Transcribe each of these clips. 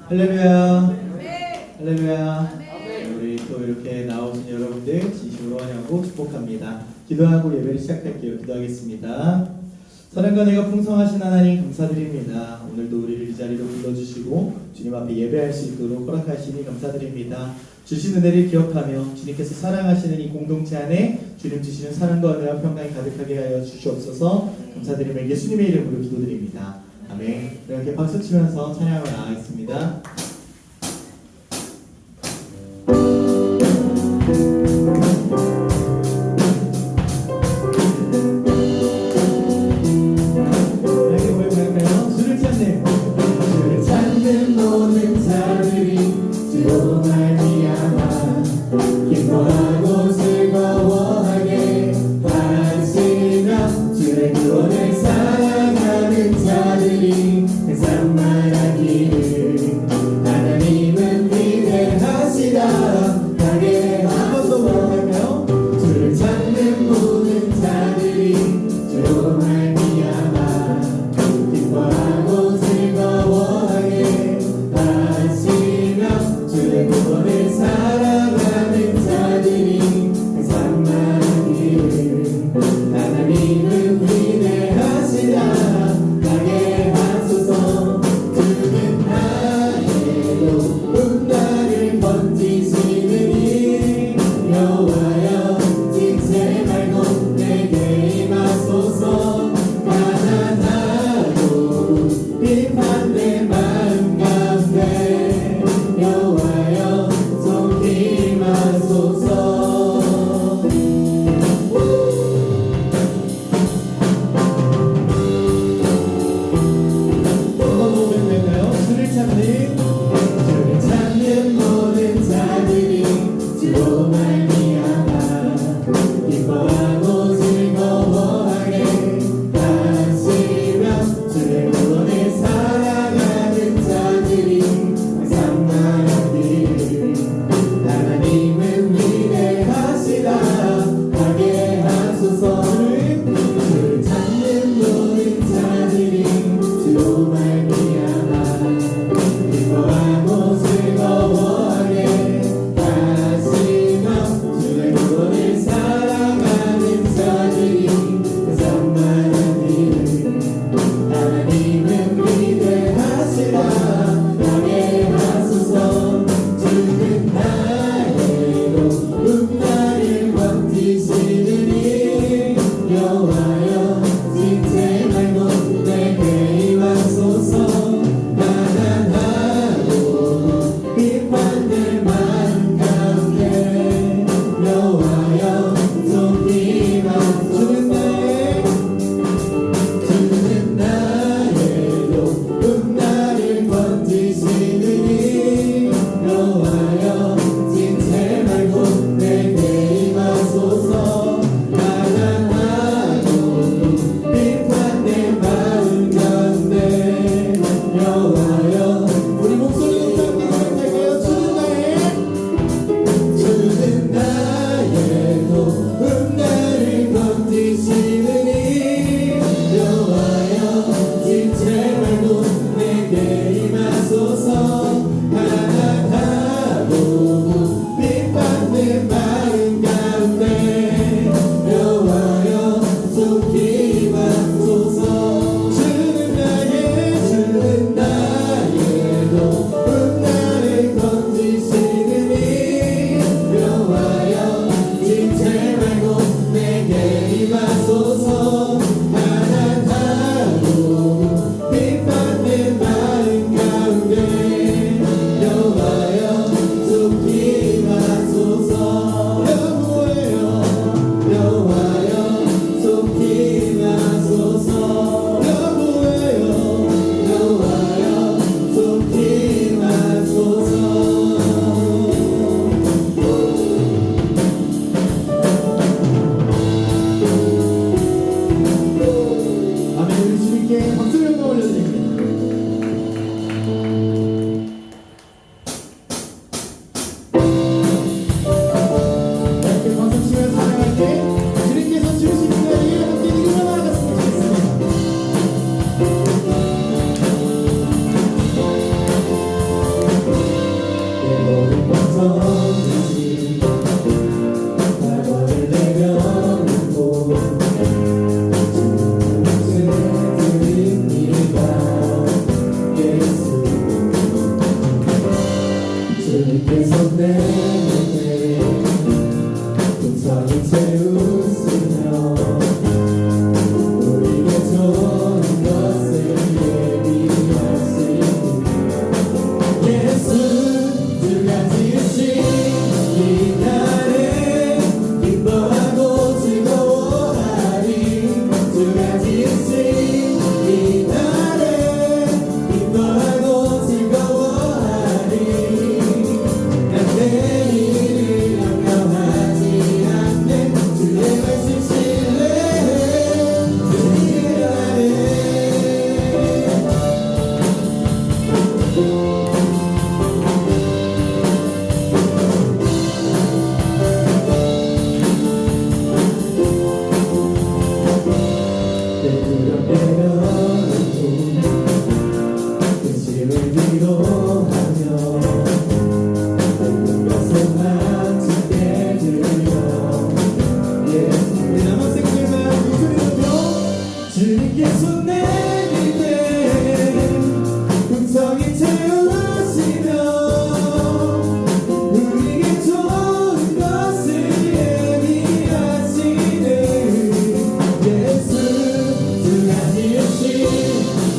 할렐루야. 할렐루야. 우리 또 이렇게 나오신 여러분들 진심으로 환영하고 축복합니다. 기도하고 예배를 시작할게요. 기도하겠습니다. 사랑과 내가 풍성하신 하나님 감사드립니다. 오늘도 우리를 이 자리로 불러주시고 주님 앞에 예배할 수 있도록 허락하시니 감사드립니다. 주신 은혜를 기억하며 주님께서 사랑하시는 이 공동체 안에 주님 주시는 사랑과 은혜와 평강이 가득하게 하여 주시옵소서. 감사드리며 예수님의 이름으로 기도드립니다. 아멘. 이렇게 박수 치면서 찬양을 나가겠습니다.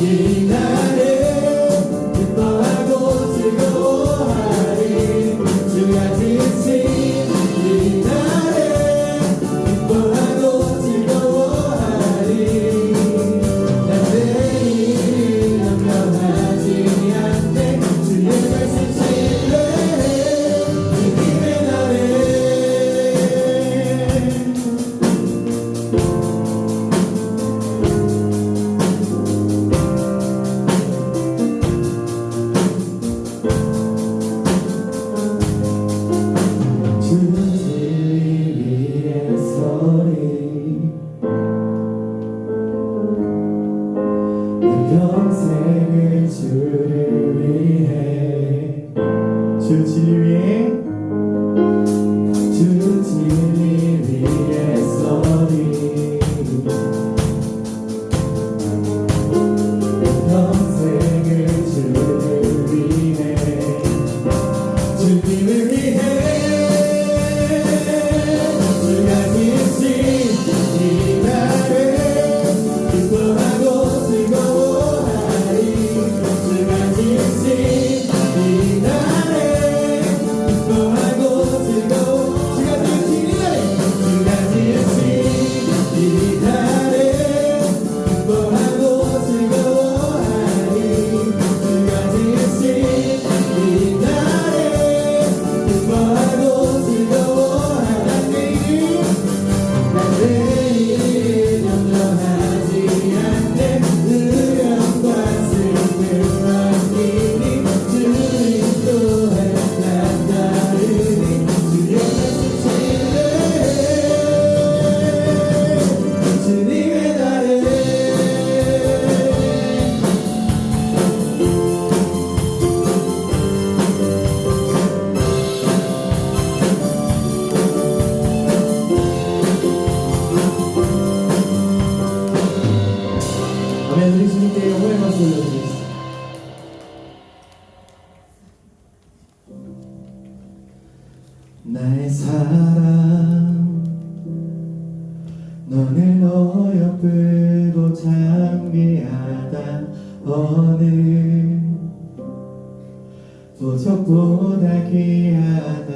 이날을 기뻐하고 즐거워하리 주가 지으신 이날을 기뻐하고 즐거워하리 나 내일 염려하지 않네 주의 말씀 신뢰해 주님의 날에 주는 진리 위에 서리 내 평생을 주를 위해 주 진리 위에 주 진리 위에 서리 내 평생을 주를 위해 주님을 위해 주가 지으신 이날을 기뻐하고 즐거워하리 주가 지으신 이날을 기뻐하고 즐거워 주가 지으신 이날을 주가 지으신 이날을 기뻐하고 즐거워하리 주가 지으신 이날을 기뻐하고 즐거워하리 난 내일 염려하지 않네 두려움과 슬픔과 힘이 주님 또한 난 따르니 주의 말씀 신뢰해 주님의 날에 아멘. 우리 주님께 영광의 박수 올려드리겠습니다. 나의 사랑 너를 너 옆으로 장미하다 어느 도적보다 귀하다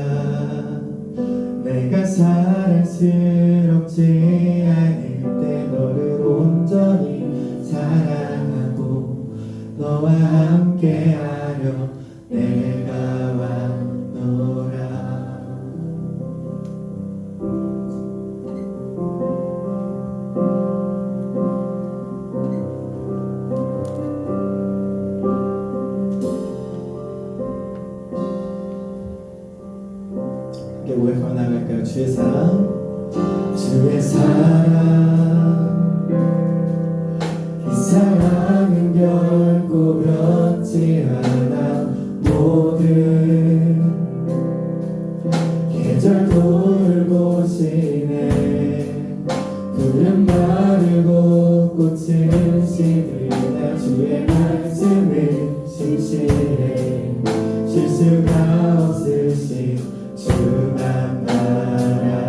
내가 사랑스럽지 않을 때 너를 온전히 사랑하고 너와 함께하려 내가 왔노라 함께 고백하며 나갈까요? 주의 사랑 주의 사랑 이 사랑은 결코 변치 않아 모든 계절 돌고 지네 푸른 마르고 꽃은 시들나 주의 말씀을 신실해 실수가 없으신 주만 바라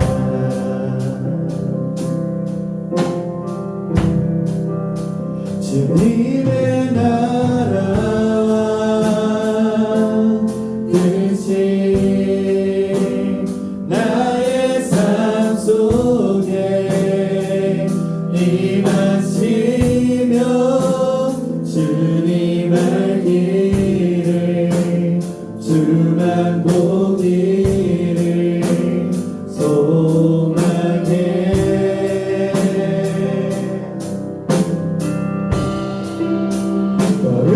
주님의 나라와 뜻이 나의 삶 속에 임하시며 주님 알기를 주만 보기를 소망해 너를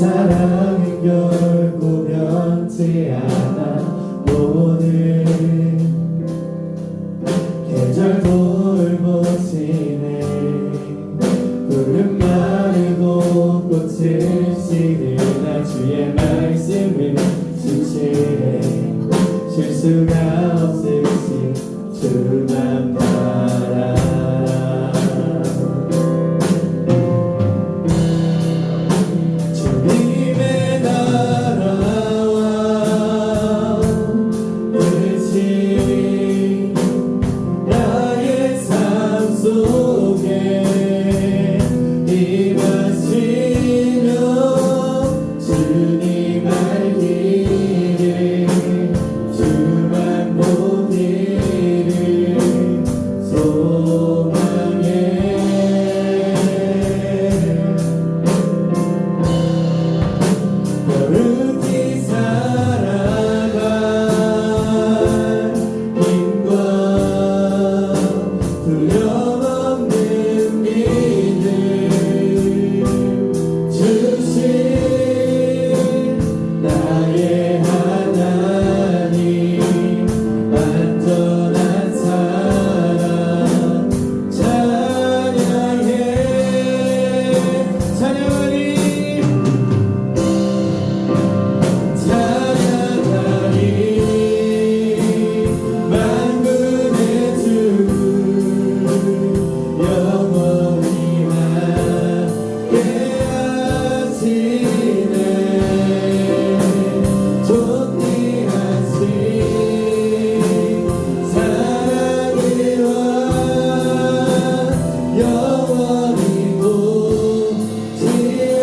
사랑은 결코 변치 않아. 오늘 계절 돌보시네. 푸른 마르고 꽃을 시드나 주의 말씀을 진실해. 실수가 없으신 주만 바라. 주님의 나라와 뜻이 나의 삶 속에 임하시며 주님 알기를 주만 보기를 소망해. 거룩히 살아갈 힘과 두려움 없는 믿음 주신 나의 하나님, 안전한 사랑 찬양해. 찬양하리 만군의 주 영원히 함께하시네. 존귀하신 사랑의 왕 영원히 보지어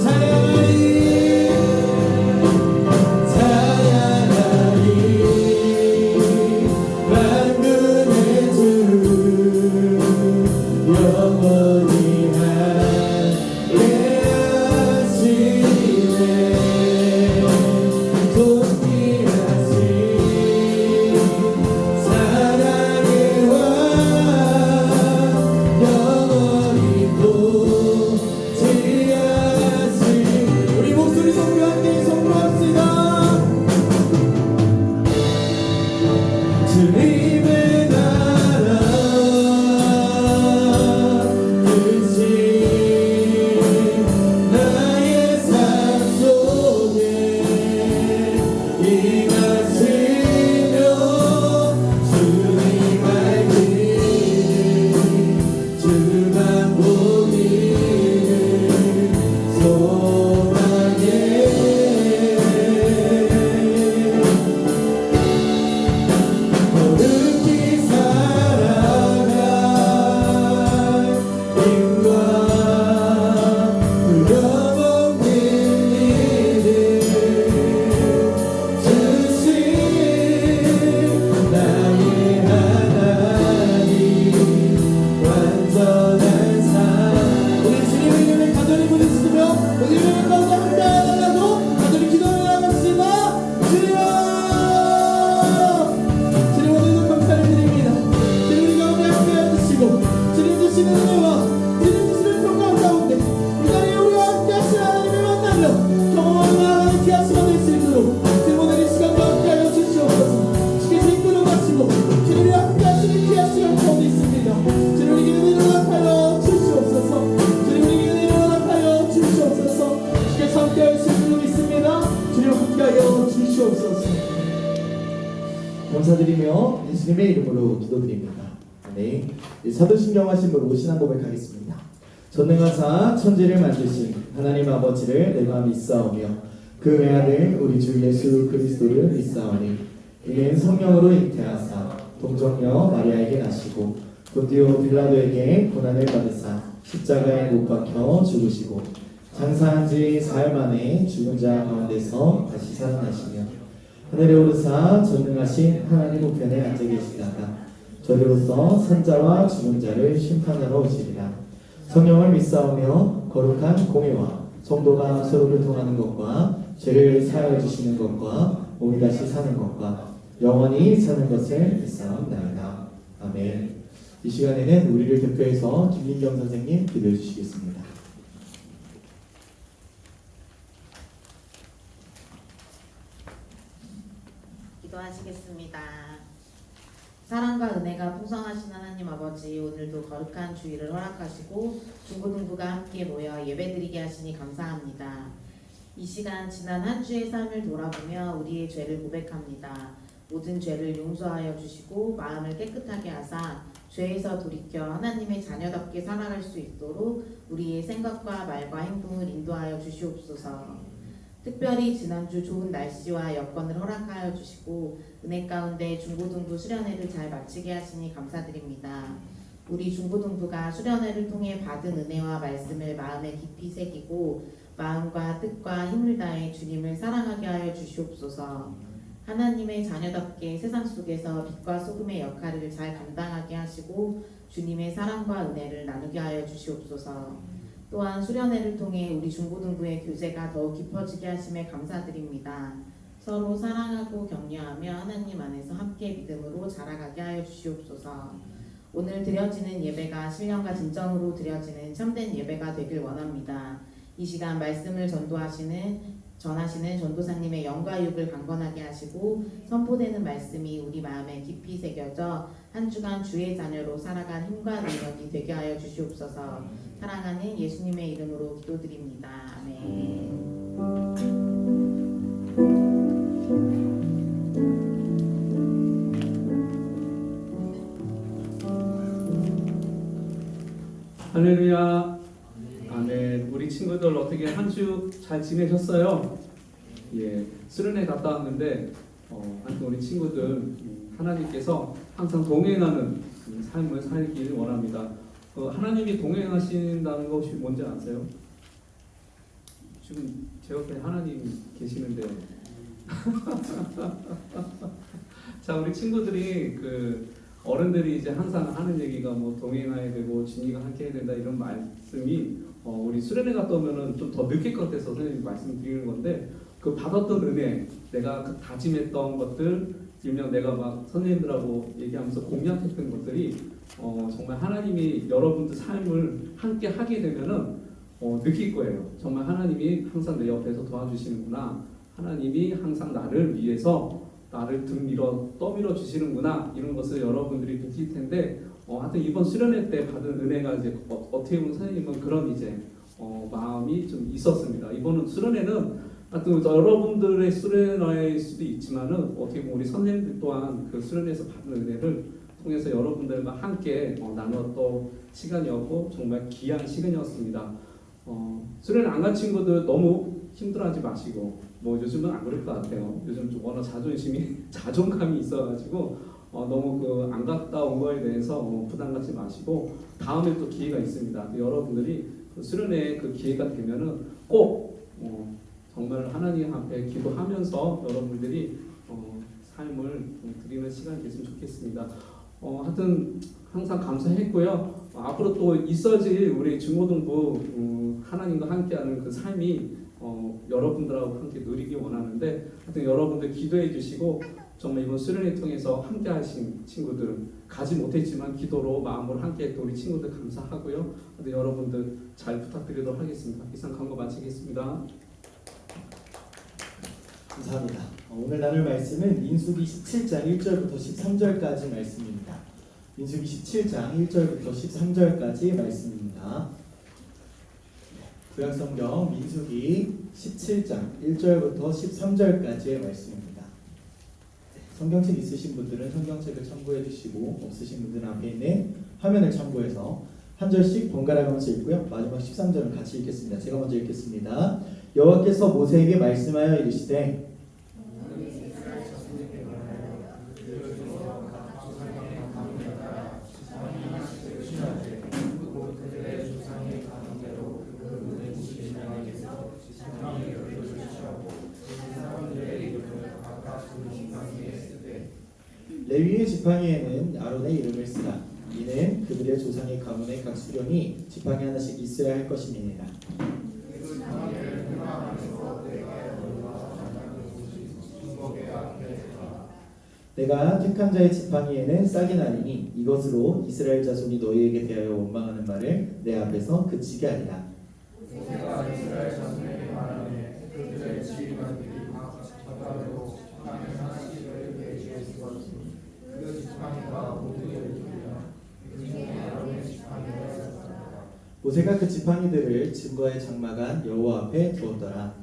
찬양하리. 만군의 주 영원히 함께하시네. 존귀하신 사랑의 왕 영원히 보지하신. 우리 목소리 성교 함께 성공합시다. 주님의 나라 뜻이 나의 삶 속에 임하시며 주님 알기를 주만 보기를 소망해. 거룩히 살아갈 힘과 두려움 없는 믿음 주신 나의 하나님, 완전한 사랑. 우리 주님의 이름에 간절히 부르짖으며 우리 이름의 가운데 함께하달라고 간절히 기도를 나갑시다. 주여, 주님 오늘도 감사를 드립니다. 주님 우리 가운데 함께해 주시고 주님 주시는 은혜와 주님 주시는 평강 가운데 이 자리에 우리와 함께하신 하나님을 만나며 경험하는 하나님의 귀한 시간 될 수 있도록 주님 오늘 이 시간도 함께하여 주시옵소서. 주께서 이끌어 가시고 주님이 함께하시는 귀한 시간 가운데 있습니다. 주님 우리 기도를 응답하여 주시옵소서. 주님 우리 기도를 응답하여 주시옵소서. 주께서 함께하여 주실 줄 믿습니다. 주님 함께하여 주시옵소서. 감사드리며 예수님의 이름으로 기도드립니다. 네, 사도신경 하심으로 신앙 고백하겠습니다. 전능하사 천지를 만드신 하나님 아버지를 내가 믿사오며 그 외아들 우리 주 예수 그리스도를 믿사오니 이는 성령으로 잉태하사 동정녀 마리아에게 나시고 본디오 빌라도에게 고난을 받으사 십자가에 못 박혀 죽으시고 장사한 지 사흘 만에 죽은 자 가운데서 다시 살아나시며 하늘에 오르사 전능하신 하나님 우편에 앉아 계시다가 저리로서 산자와 죽은 자를 심판하러 오시리라. 성령을 믿사오며 거룩한 공회와 성도가 서로 교통하는 것과 죄를 사하여 주시는 것과 몸이 다시 사는 것과 영원히 사는 것을 믿사옵나이다. 아멘. 이 시간에는 우리를 대표해서 김민경 선생님 기도해 주시겠습니다. 기도하시겠습니다. 사랑과 은혜가 풍성하신 하나님 아버지, 오늘도 거룩한 주일을 허락하시고 중고등부가 함께 모여 예배드리게 하시니 감사합니다. 이 시간 지난 한 주의 삶을 돌아보며 우리의 죄를 고백합니다. 모든 죄를 용서하여 주시고 마음을 깨끗하게 하사 죄에서 돌이켜 하나님의 자녀답게 살아갈 수 있도록 우리의 생각과 말과 행동을 인도하여 주시옵소서. 특별히 지난주 좋은 날씨와 여건을 허락하여 주시고 은혜 가운데 중고등부 수련회를 잘 마치게 하시니 감사드립니다. 우리 중고등부가 수련회를 통해 받은 은혜와 말씀을 마음에 깊이 새기고 마음과 뜻과 힘을 다해 주님을 사랑하게 하여 주시옵소서. 하나님의 자녀답게 세상 속에서 빛과 소금의 역할을 잘 감당하게 하시고 주님의 사랑과 은혜를 나누게 하여 주시옵소서. 또한 수련회를 통해 우리 중고등부의 교제가 더욱 깊어지게 하심에 감사드립니다. 서로 사랑하고 격려하며 하나님 안에서 함께 믿음으로 자라가게 하여 주시옵소서. 오늘 드려지는 예배가 신령과 진정으로 드려지는 참된 예배가 되길 원합니다. 이 시간 말씀을 전하시는 전도사님의 영과 육을 강건하게 하시고 선포되는 말씀이 우리 마음에 깊이 새겨져 한 주간 주의 자녀로 살아갈 힘과 능력이 되게 하여 주시옵소서. 사랑하는 예수님의 이름으로 기도드립니다. 아멘. 할렐루야. 아멘. 우리 친구들 어떻게 한 주 잘 지내셨어요? 예, 수련회 갔다 왔는데 하여튼 우리 친구들 하나님께서 항상 동행하는 삶을 살기를 원합니다. 하나님이 동행하신다는 것이 뭔지 아세요? 지금 제 옆에 하나님 계시는데요. 자, 우리 친구들이 어른들이 이제 항상 하는 얘기가 뭐 동행해야 되고 주님과 함께 해야 된다 이런 말씀이 우리 수련회 갔다 오면은 좀 더 느낄 것 같아서 선생님 말씀드리는 건데 그 받았던 은혜, 내가 그 다짐했던 것들, 일명 내가 막 선생님들하고 얘기하면서 공약했던 것들이 정말 하나님이 여러분들 삶을 함께 하게 되면은 느낄 거예요. 정말 하나님이 항상 내 옆에서 도와주시는구나. 하나님이 항상 나를 위해서 나를 떠밀어 주시는구나. 이런 것을 여러분들이 느낄 텐데 하여튼 이번 수련회 때 받은 은혜가 이제 어떻게 보면 선생님은 그런 이제 마음이 좀 있었습니다. 이번 수련회는 하여튼 여러분들의 수련회일 수도 있지만은 어떻게 보면 우리 선생님들 또한 그 수련회에서 받은 은혜를 통해서 여러분들과 함께 나눴던 시간이었고 정말 귀한 시간이었습니다. 수련회 안 간 친구들 너무 힘들어하지 마시고 뭐 요즘은 안 그럴 것 같아요. 요즘 좀 워낙 자존감이 있어가지고 너무 안 갔다 온 거에 대해서 부담 갖지 마시고 다음에 또 기회가 있습니다. 여러분들이 수련회 그 기회가 되면은 꼭 정말 하나님 앞에 기도하면서 여러분들이 삶을 드리는 시간이 됐으면 좋겠습니다. 하여튼 항상 감사했고요. 앞으로 또 있어질 우리 중고등부 하나님과 함께하는 그 삶이 여러분들하고 함께 누리기 원하는데 하여튼 여러분들 기도해 주시고 정말 이번 수련회 통해서 함께 하신 친구들 가지 못했지만 기도로 마음으로 함께 했던 우리 친구들 감사하고요. 하여튼 여러분들 잘 부탁드리도록 하겠습니다. 이상 강거 마치겠습니다. 감사합니다. 오늘 나눌 말씀은 민수기 17장 1절부터 13절까지 말씀입니다. 민수기 17장 1절부터 13절까지 말씀입니다. 구약성경 민수기 17장 1절부터 13절까지의 말씀입니다. 성경책 있으신 분들은 성경책을 참고해 주시고 없으신 분들은 앞에 있는 화면을 참고해서 한 절씩 번갈아 가면서 읽고요. 마지막 13절은 같이 읽겠습니다. 제가 먼저 읽겠습니다. 여호와께서 모세에게 말씀하여 이르시되 레위의 지팡이에는 아론의 이름을 쓰라. 이는 그들의 조상의 가문의 각 수령이 지팡이 하나씩 있어야 할 것임이니라. 내가 택한 자의 지팡이에는 싹이 나리니 이것으로 이스라엘 자손이 너희에게 대하여 원망하는 말을 내 앞에서 그치게 하리라. 모세가 이스라엘 자손에게 말하되 그들의 지휘관들이 각 젓가락으로 지팡이 하나씩을 모세가 그 지팡이들을 증거에 장막한 여호와 앞에 두었더라.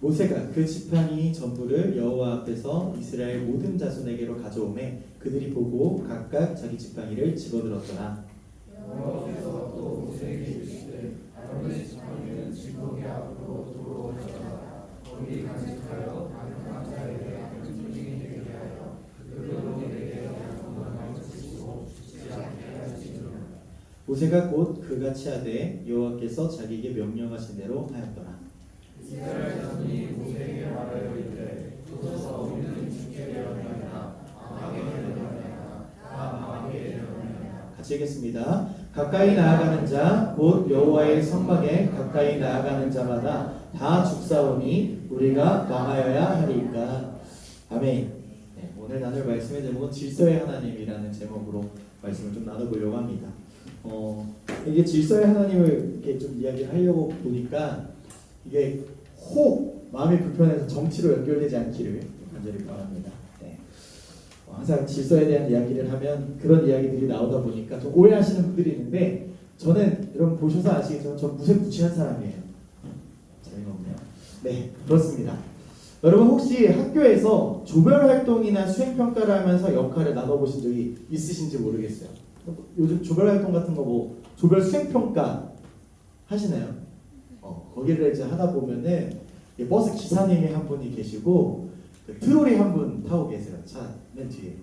모세가 그 지팡이 전부를 여호와 앞에서 이스라엘 모든 자손에게로 가져오매 그들이 보고 각각 자기 지팡이를 집어들었더라. 여호와께서 또 모세에게 이르시되 아론의 지팡이는 진국의 앞으로 도로 져라. 거기 간직하여 다른 자에 대한 증인이 되게 하여 그들로 내게 양성을 가르치시고 죽지 않게 하시니라. 모세가 곧 그같이 하되 여호와께서 자기에게 명령하신 대로 하였더라. 이스라엘 자손이 모세에게 말하여 이르되 도저서 우리는 죽게 되었나이다. 망하게 되었나이다. 다 망하게 되었나이다. 같이 읽겠습니다. 가까이 나아가는 자 곧 여호와의 성막에 가까이 나아가는 자마다 다 죽사오니 우리가 망하여야 하리까. 아멘. 네, 오늘 나눌 말씀의 제목은 질서의 하나님이라는 제목으로 말씀을 좀 나눠보려고 합니다. 이게 질서의 하나님을 이렇게 좀 이야기를 하려고 보니까 이게 혹 마음이 불편해서 정치로 연결되지 않기를 간절히 바랍니다. 네. 항상 질서에 대한 이야기를 하면 그런 이야기들이 나오다 보니까 좀 오해하시는 분들이 있는데 저는 여러분 보셔서 아시겠지만 저 무색무취한 사람이에요. 재미가 없네요. 네, 그렇습니다. 여러분 혹시 학교에서 조별 활동이나 수행 평가를 하면서 역할을 나눠보신 적이 있으신지 모르겠어요. 요즘 조별 활동 같은 거 뭐 조별 수행 평가 하시나요? 거기를 이제 하다 보면은 버스 기사님이 한 분이 계시고 트롤이 한 분 타고 계세요. 차 맨 뒤에.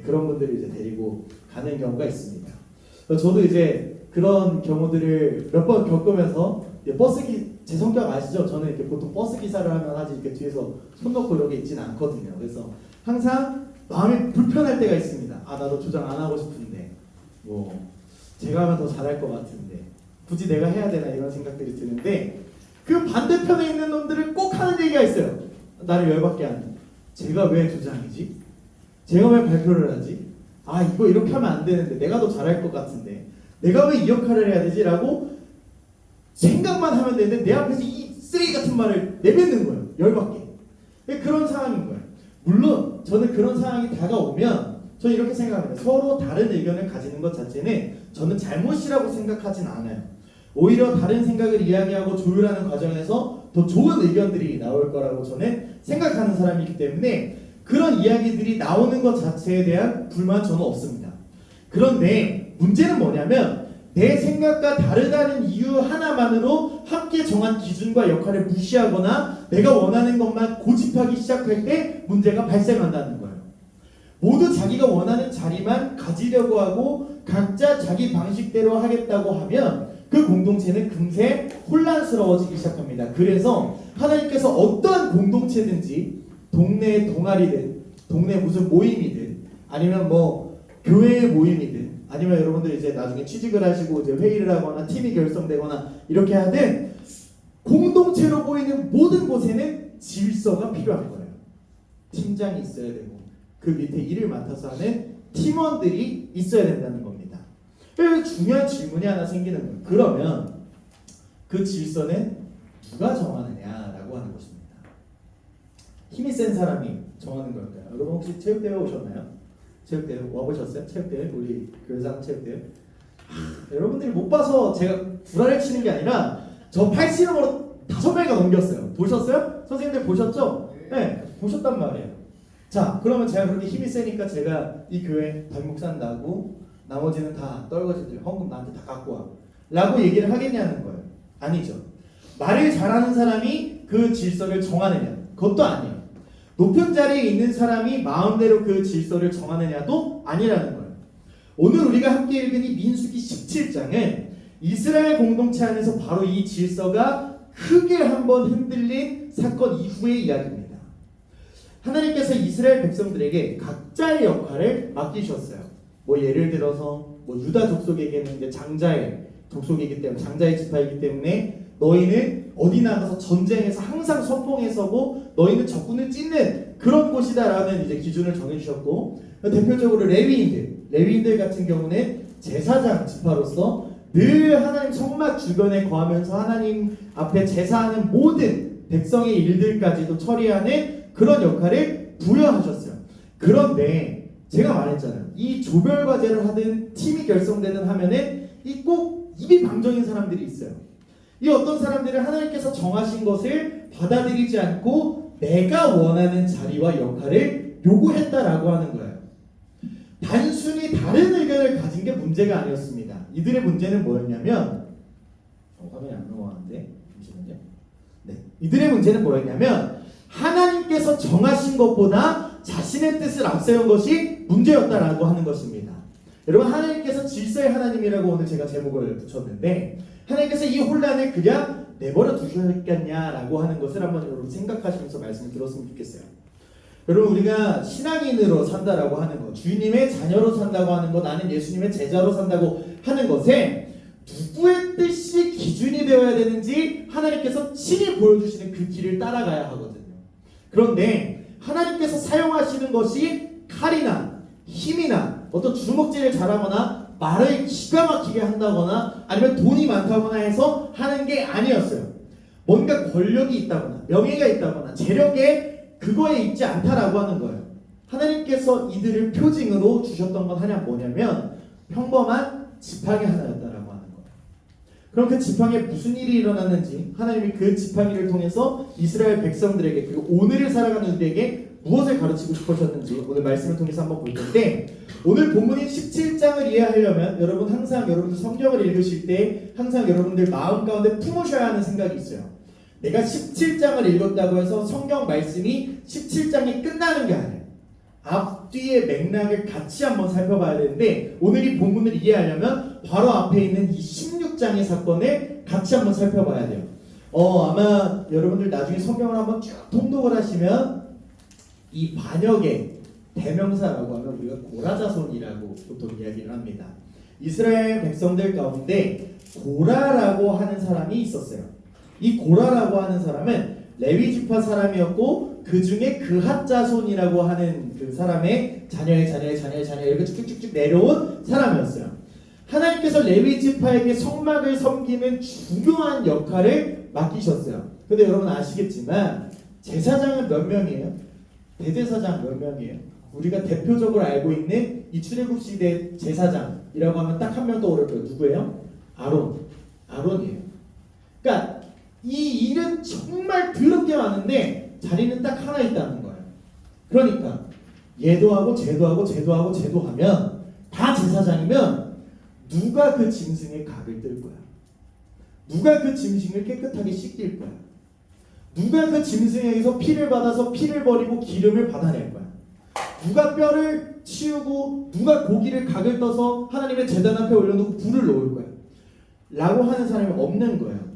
그런 분들을 이제 데리고 가는 경우가 있습니다. 저도 이제 그런 경우들을 몇 번 겪으면서 제 성격 아시죠? 저는 이렇게 보통 버스 기사를 하면 아직 이렇게 뒤에서 손 놓고 이렇게 있지는 않거든요. 그래서 항상 마음이 불편할 때가 있습니다. 아 나도 조장 안 하고 싶은데 뭐 제가 하면 더 잘할 것 같은데 굳이 내가 해야 되나 이런 생각들이 드는데 그 반대편에 있는 놈들은 꼭 하는 얘기가 있어요. 나를 열받게 하는. 제가 왜 조장이지? 제가 왜 발표를 하지? 아 이거 이렇게 하면 안 되는데 내가 더 잘할 것 같은데 내가 왜 이 역할을 해야 되지? 라고 생각만 하면 되는데 내 앞에서 이 쓰레기 같은 말을 내뱉는 거예요. 열받게. 그런 상황인 거예요. 물론 저는 그런 상황이 다가오면 저는 이렇게 생각합니다. 서로 다른 의견을 가지는 것 자체는 저는 잘못이라고 생각하진 않아요. 오히려 다른 생각을 이야기하고 조율하는 과정에서 더 좋은 의견들이 나올 거라고 저는 생각하는 사람이기 때문에 그런 이야기들이 나오는 것 자체에 대한 불만 저는 없습니다. 그런데 문제는 뭐냐면 내 생각과 다르다는 이유 하나만으로 함께 정한 기준과 역할을 무시하거나 내가 원하는 것만 고집하기 시작할 때 문제가 발생한다는 거예요. 모두 자기가 원하는 자리만 가지려고 하고 각자 자기 방식대로 하겠다고 하면 그 공동체는 금세 혼란스러워지기 시작합니다. 그래서 하나님께서 어떠한 공동체든지 동네 동아리든 동네 무슨 모임이든 아니면 뭐 교회의 모임이든 아니면 여러분들 이제 나중에 취직을 하시고 이제 회의를 하거나 팀이 결성되거나 이렇게 하든 공동체로 보이는 모든 곳에는 질서가 필요한 거예요. 팀장이 있어야 되고 그 밑에 일을 맡아서 하는 팀원들이 있어야 된다는 겁니다. 그래서 중요한 질문이 하나 생기는 거예요. 그러면 그 질서는 누가 정하느냐라고 하는 것입니다. 힘이 센 사람이 정하는 걸까요? 여러분 혹시 체육대회 오셨나요? 체육대회 와보셨어요? 체육대회? 우리 교회장 체육대회? 여러분들이 못 봐서 제가 구라를 치는 게 아니라 저 팔씨름으로 5배가 넘겼어요. 보셨어요? 선생님들 보셨죠? 네, 보셨단 말이에요. 자, 그러면 제가 그렇게 힘이 세니까 제가 이 교회 단목산 나고 나머지는 다 떨거지들 헌금 나한테 다 갖고 와 라고 얘기를 하겠냐는 거예요. 아니죠. 말을 잘하는 사람이 그 질서를 정하느냐? 그것도 아니에요. 높은 자리에 있는 사람이 마음대로 그 질서를 정하느냐도 아니라는 거예요. 오늘 우리가 함께 읽은 이 민수기 17장은 이스라엘 공동체 안에서 바로 이 질서가 크게 한번 흔들린 사건 이후의 이야기입니다. 하나님께서 이스라엘 백성들에게 각자의 역할을 맡기셨어요. 뭐 예를 들어서 뭐 유다 족속에게는 이제 장자의 족속이기 때문에 장자의 지파이기 때문에 너희는 어디 나가서 전쟁에서 항상 선봉에 서고 너희는 적군을 찢는 그런 곳이다라는 이제 기준을 정해주셨고 대표적으로 레위인들 같은 경우는 제사장 지파로서 늘 하나님 성막 주변에 거하면서 하나님 앞에 제사하는 모든 백성의 일들까지도 처리하는 그런 역할을 부여하셨어요. 그런데 제가 말했잖아요. 이 조별과제를 하든 팀이 결성되든 하면은 이 꼭 입이 방정인 사람들이 있어요. 이 어떤 사람들은 하나님께서 정하신 것을 받아들이지 않고 내가 원하는 자리와 역할을 요구했다라고 하는 거예요. 단순히 다른 의견을 가진 게 문제가 아니었습니다. 이들의 문제는 뭐였냐면 화면이 안 넘어가는데 잠시만요. 네, 이들의 문제는 뭐였냐면 하나님께서 정하신 것보다 자신의 뜻을 앞세운 것이 문제였다라고 하는 것입니다. 여러분, 하나님께서 질서의 하나님이라고 오늘 제가 제목을 붙였는데 하나님께서 이 혼란을 그냥 내버려 두셨겠냐라고 하는 것을 한번 여러분 생각하시면서 말씀을 들었으면 좋겠어요. 여러분, 우리가 신앙인으로 산다라고 하는 것, 주님의 자녀로 산다고 하는 것, 나는 예수님의 제자로 산다고 하는 것에 누구의 뜻이 기준이 되어야 되는지 하나님께서 친히 보여주시는 그 길을 따라가야 하거든요. 그런데 하나님께서 사용하시는 것이 칼이나 힘이나 어떤 주먹질을 잘하거나 말을 기가 막히게 한다거나 아니면 돈이 많다거나 해서 하는 게 아니었어요. 뭔가 권력이 있다거나 명예가 있다거나 재력에 그거에 있지 않다라고 하는 거예요. 하나님께서 이들을 표징으로 주셨던 건 하나 뭐냐면 평범한 지팡이 하나였다라고 하는 거예요. 그럼 그 지팡이에 무슨 일이 일어났는지 하나님이 그 지팡이를 통해서 이스라엘 백성들에게 그리고 오늘을 살아가는 우리에게 무엇을 가르치고 싶으셨는지 오늘 말씀을 통해서 한번 볼 텐데, 오늘 본문인 17장을 이해하려면 여러분 항상 여러분들 성경을 읽으실 때 항상 여러분들 마음 가운데 품으셔야 하는 생각이 있어요. 내가 17장을 읽었다고 해서 성경 말씀이 17장이 끝나는 게 아니에요. 앞뒤의 맥락을 같이 한번 살펴봐야 되는데 오늘 이 본문을 이해하려면 바로 앞에 있는 이 16장의 사건을 같이 한번 살펴봐야 돼요. 아마 여러분들 나중에 성경을 한번 쭉 통독을 하시면 이 반역의 대명사라고 하면 우리가 고라자손이라고 보통 이야기를 합니다. 이스라엘 백성들 가운데 고라라고 하는 사람이 있었어요. 이 고라라고 하는 사람은 레위 지파 사람이었고 그 중에 그핫 자손이라고 하는 그 사람의 자녀의 이렇게 쭉쭉쭉 내려온 사람이었어요. 하나님께서 레위 지파에게 성막을 섬기는 중요한 역할을 맡기셨어요. 근데 여러분 아시겠지만 제사장은 몇 명이에요? 대제사장 몇 명이에요? 우리가 대표적으로 알고 있는 이 출애굽 시대 제사장이라고 하면 딱 한 명 떠오를 거예요. 누구예요? 아론이에요. 그러니까 이 일은 정말 더럽게 많은데 자리는 딱 하나 있다는 거예요. 그러니까 얘도 하고 쟤도 하면 다 제사장이면 누가 그 짐승의 각을 뜰 거야? 누가 그 짐승을 깨끗하게 씻길 거야? 누가 그 짐승에게서 피를 받아서 피를 버리고 기름을 받아낼 거야? 누가 뼈를 치우고 누가 고기를 각을 떠서 하나님의 제단 앞에 올려놓고 불을 놓을 거야? 라고 하는 사람이 없는 거예요.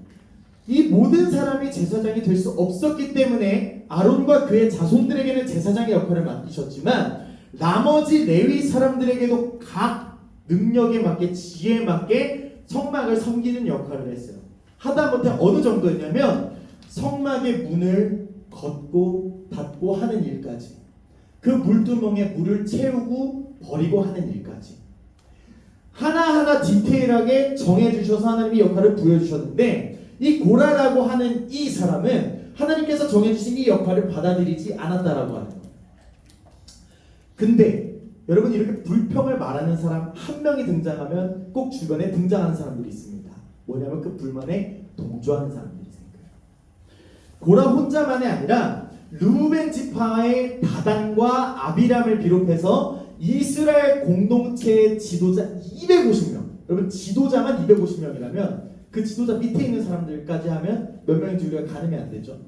이 모든 사람이 제사장이 될 수 없었기 때문에 아론과 그의 자손들에게는 제사장의 역할을 맡기셨지만 나머지 레위 사람들에게도 각 능력에 맞게 지혜에 맞게 성막을 섬기는 역할을 했어요. 하다못해 어느 정도였냐면 성막의 문을 걷고 닫고 하는 일까지, 그 물두멍에 물을 채우고 버리고 하는 일까지 하나하나 디테일하게 정해주셔서 하나님이 역할을 부여주셨는데 이 고라라고 하는 이 사람은 하나님께서 정해주신 이 역할을 받아들이지 않았다라고 하는 거예요. 근데 여러분 이렇게 불평을 말하는 사람 한 명이 등장하면 꼭 주변에 등장하는 사람들이 있습니다. 뭐냐면 그 불만에 동조하는 사람들이 생겨요. 고라 혼자만이 아니라 르우벤 지파의 다단과 아비람을 비롯해서 이스라엘 공동체의 지도자 250명, 여러분 지도자만 250명이라면 그 지도자 밑에 있는 사람들까지 하면 몇 명인지 우리가 가늠이 안 되죠.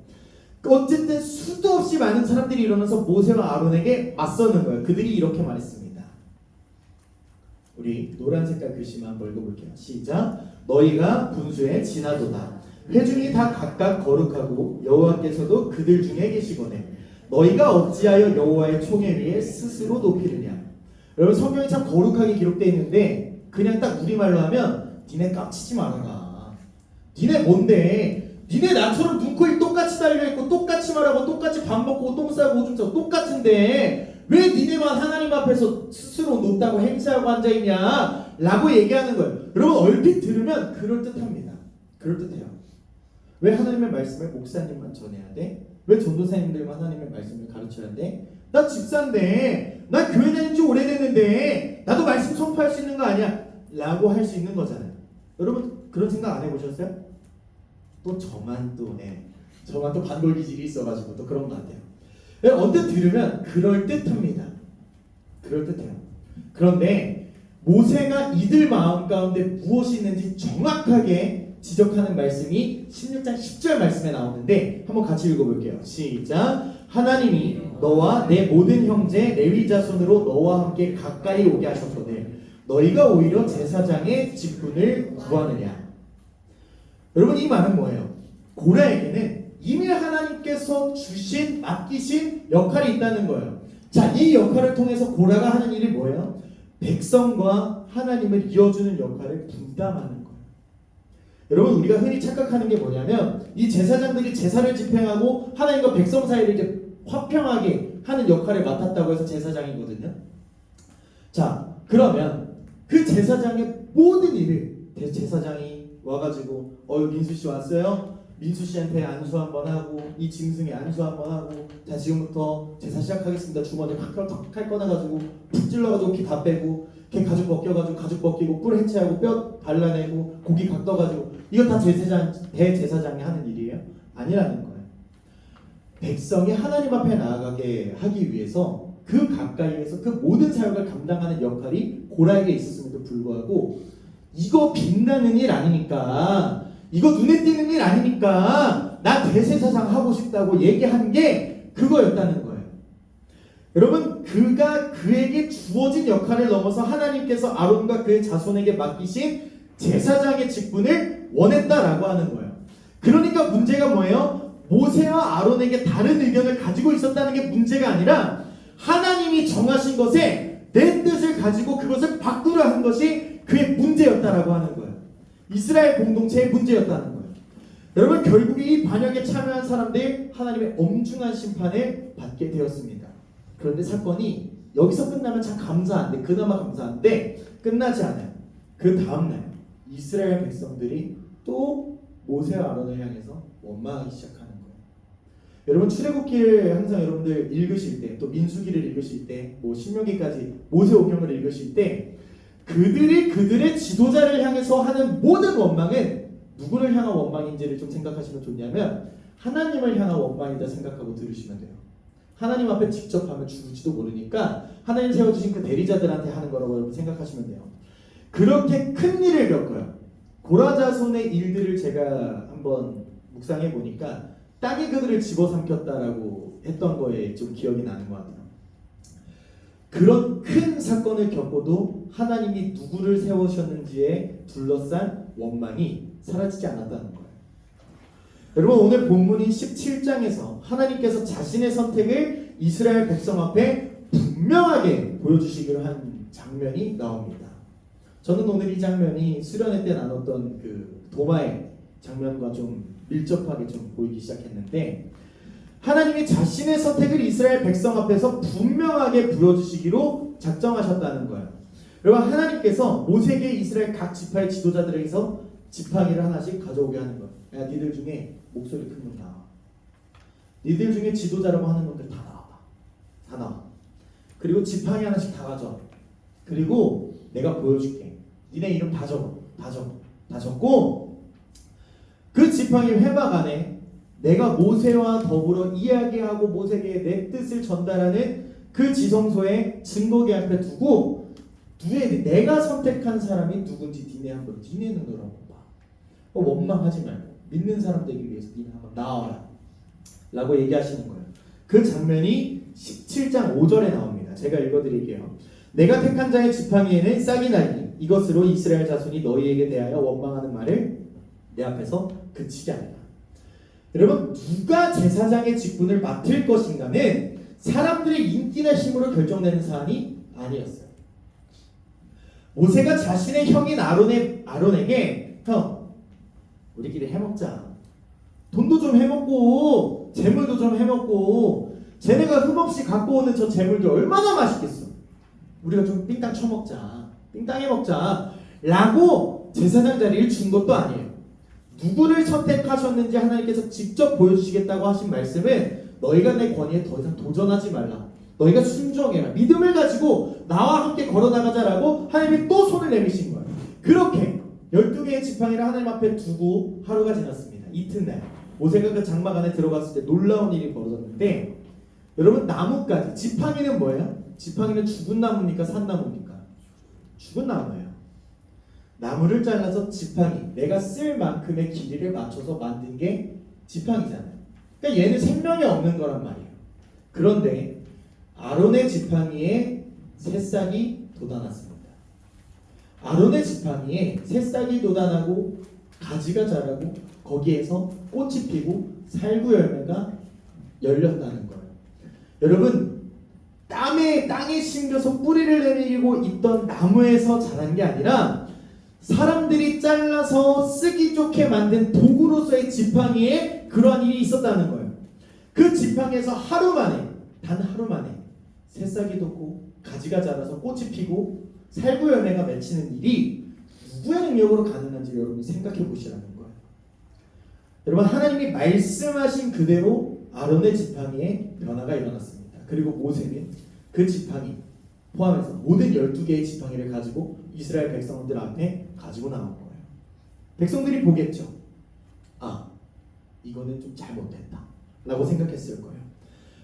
어쨌든 수도 없이 많은 사람들이 일어나서 모세와 아론에게 맞서는 거예요. 그들이 이렇게 말했습니다. 우리 노란 색깔 글씨만 한번 읽어볼게요. 시작. 너희가 분수에 지나도다. 회중이 다 각각 거룩하고 여호와께서도 그들 중에 계시거늘 너희가 어찌하여 여호와의 총회 위에 스스로 높이느냐. 여러분 성경이 참 거룩하게 기록되어 있는데 그냥 딱 우리말로 하면 니네 깝치지 말아라. 니네 뭔데? 니네 나처럼 눈, 코, 입 똑같이 달려있고 똑같이 말하고 똑같이 밥 먹고 똥 싸고 오줌 싸고 똑같은데 왜 니네만 하나님 앞에서 스스로 높다고 행세하고 앉아있냐? 라고 얘기하는 거예요. 여러분 얼핏 들으면 그럴듯합니다. 그럴듯해요. 왜 하나님의 말씀을 목사님만 전해야 돼? 왜 전도사님들만 하나님의 말씀을 가르쳐야 돼? 나 집사인데, 나 교회 다닌 지 오래됐는데 나도 말씀 선포할 수 있는 거 아니야? 라고 할 수 있는 거잖아요. 여러분 그런 생각 안 해보셨어요? 또 저만 또 반골 기질이 있어가지고 또 그런 것 같아요. 언뜻 들으면 그럴듯합니다. 그럴듯해요. 그런데 모세가 이들 마음 가운데 무엇이 있는지 정확하게 지적하는 말씀이 16장 10절 말씀에 나오는데 한번 같이 읽어볼게요. 시작. 하나님이 너와 내 모든 형제 레위 자손으로 너와 함께 가까이 오게 하셨거늘 너희가 오히려 제사장의 직분을 구하느냐. 여러분 이 말은 뭐예요? 고라에게는 이미 하나님께서 주신 맡기신 역할이 있다는 거예요. 자, 이 역할을 통해서 고라가 하는 일이 뭐예요? 백성과 하나님을 이어주는 역할을 분담하는 거예요. 여러분 우리가 흔히 착각하는 게 뭐냐면 이 제사장들이 제사를 집행하고 하나님과 백성 사이를 이제 화평하게 하는 역할을 맡았다고 해서 제사장이거든요. 자, 그러면 그 제사장의 모든 일을 제사장이 와가지고 민수씨 왔어요? 민수씨한테 안수 한번 하고 이 짐승에 안수 한번 하고 자 지금부터 제사 시작하겠습니다. 주머니에 칼 꺼내가지고 푹 찔러가지고 피 다 빼고 걔 가죽 벗겨가지고 가죽 벗기고 뿔 해체하고 뼈 발라내고 고기 각 떠가지고 이거 다 대제사장이 하는 일이에요? 아니라는 거예요. 백성이 하나님 앞에 나아가게 하기 위해서 그 가까이에서 그 모든 사역을 감당하는 역할이 고라에게 있었음에도 불구하고 이거 빛나는 일 아니니까 이거 눈에 띄는 일 아니니까 나 대제사장 하고 싶다고 얘기한 게 그거였다는 거예요. 여러분 그가 그에게 주어진 역할을 넘어서 하나님께서 아론과 그의 자손에게 맡기신 제사장의 직분을 원했다라고 하는 거예요. 그러니까 문제가 뭐예요? 모세와 아론에게 다른 의견을 가지고 있었다는 게 문제가 아니라 하나님이 정하신 것에 내 뜻을 가지고 그것을 바꾸려 한 것이 그의 문제였다라고 하는 거예요. 이스라엘 공동체의 문제였다는 거예요. 여러분 결국에 이 반역에 참여한 사람들 하나님의 엄중한 심판을 받게 되었습니다. 그런데 사건이 여기서 끝나면 참 감사한데 그나마 감사한데 끝나지 않아요. 그 다음날 이스라엘 백성들이 또 모세와 아론을 향해서 원망하기 시작하는 거예요. 여러분 출애굽기를 항상 여러분들 읽으실 때 또 민수기를 읽으실 때 뭐 신명기까지 모세오경을 읽으실 때 그들이 그들의 지도자를 향해서 하는 모든 원망은 누구를 향한 원망인지를 좀 생각하시면 좋냐면 하나님을 향한 원망이다 생각하고 들으시면 돼요. 하나님 앞에 직접 하면 죽을지도 모르니까 하나님 세워주신 그 대리자들한테 하는 거라고 여러분 생각하시면 돼요. 그렇게 큰 일을 겪어요. 고라 자손의 일들을 제가 한번 묵상해 보니까 땅이 그들을 집어삼켰다라고 했던 거에 좀 기억이 나는 것 같아요. 그런 큰 사건을 겪고도 하나님이 누구를 세우셨는지에 둘러싼 원망이 사라지지 않았다는 거예요. 여러분 오늘 본문인 17장에서 하나님께서 자신의 선택을 이스라엘 백성 앞에 분명하게 보여주시기로 한 장면이 나옵니다. 저는 오늘 이 장면이 수련회 때 나눴던 그 도마의 장면과 좀 밀접하게 좀 보이기 시작했는데 하나님이 자신의 선택을 이스라엘 백성 앞에서 분명하게 보여주시기로 작정하셨다는 거예요. 여러분 하나님께서 모세에게 이스라엘 각 지파의 지도자들에게서 지팡이를 하나씩 가져오게 하는 거예요. 야 니들 중에 목소리 큰 놈 나와. 니들 중에 지도자라고 하는 놈들 다 나와봐. 다 나와. 그리고 지팡이 하나씩 다 가져와. 그리고 내가 보여줄게. 니네 이름 다 적어. 다 적어. 다 적고 그 지팡이 회막 안에 내가 모세와 더불어 이야기하고 모세에게 내 뜻을 전달하는 그 지성소에 증거기 앞에 두고 내가 선택한 사람이 누군지 니네 한번 니네 눈으로 한번 봐. 원망하지 말고 믿는 사람 되기 위해서 니네 한번 나와라 라고 얘기하시는 거예요. 그 장면이 17장 5절에 나옵니다. 제가 읽어드릴게요. 내가 택한 자의 지팡이에는 싹이 나니 이것으로 이스라엘 자손이 너희에게 대하여 원망하는 말을 내 앞에서 그치게 하리라. 여러분 누가 제사장의 직분을 맡을 것인가는 사람들의 인기나 힘으로 결정되는 사안이 아니었어요. 모세가 자신의 형인 아론에게 형 우리끼리 해먹자. 돈도 좀 해먹고 재물도 좀 해먹고 쟤네가 흠없이 갖고 오는 저 재물들 얼마나 맛있겠어. 우리가 좀 삥땅 쳐먹자. 띵땅이 먹자 라고 제사장 자리를 준 것도 아니에요. 누구를 선택하셨는지 하나님께서 직접 보여주시겠다고 하신 말씀은 너희가 내 권위에 더 이상 도전하지 말라. 너희가 순종해라. 믿음을 가지고 나와 함께 걸어나가자라고 하나님이 또 손을 내미신 거예요. 그렇게 12개의 지팡이를 하나님 앞에 두고 하루가 지났습니다. 이튿날 모세가 그 장막 안에 들어갔을 때 놀라운 일이 벌어졌는데 여러분 나무까지 지팡이는 뭐예요? 지팡이는 죽은 나무입니까? 산 나무입니까? 죽은 나무예요. 나무를 잘라서 지팡이 내가 쓸 만큼의 길이를 맞춰서 만든 게 지팡이잖아요. 그러니까 얘는 생명이 없는 거란 말이에요. 그런데 아론의 지팡이에 새싹이 돋아났습니다. 아론의 지팡이에 새싹이 돋아나고 가지가 자라고 거기에서 꽃이 피고 살구 열매가 열렸다는 거예요. 여러분 땅에 심겨서 뿌리를 내밀고 있던 나무에서 자란 게 아니라 사람들이 잘라서 쓰기 좋게 만든 도구로서의 지팡이에 그러한 일이 있었다는 거예요. 그 지팡이에서 하루 만에 단 하루 만에 새싹이 돋고 가지가 자라서 꽃이 피고 살구 열매가 맺히는 일이 누구의 능력으로 가능한지 여러분이 생각해 보시라는 거예요. 여러분 하나님이 말씀하신 그대로 아론의 지팡이에 변화가 일어났습니다. 그리고 모세는 그 지팡이 포함해서 모든 12개의 지팡이를 가지고 이스라엘 백성들 앞에 가지고 나온 거예요. 백성들이 보겠죠. 아, 이거는 좀 잘못됐다 라고 생각했을 거예요.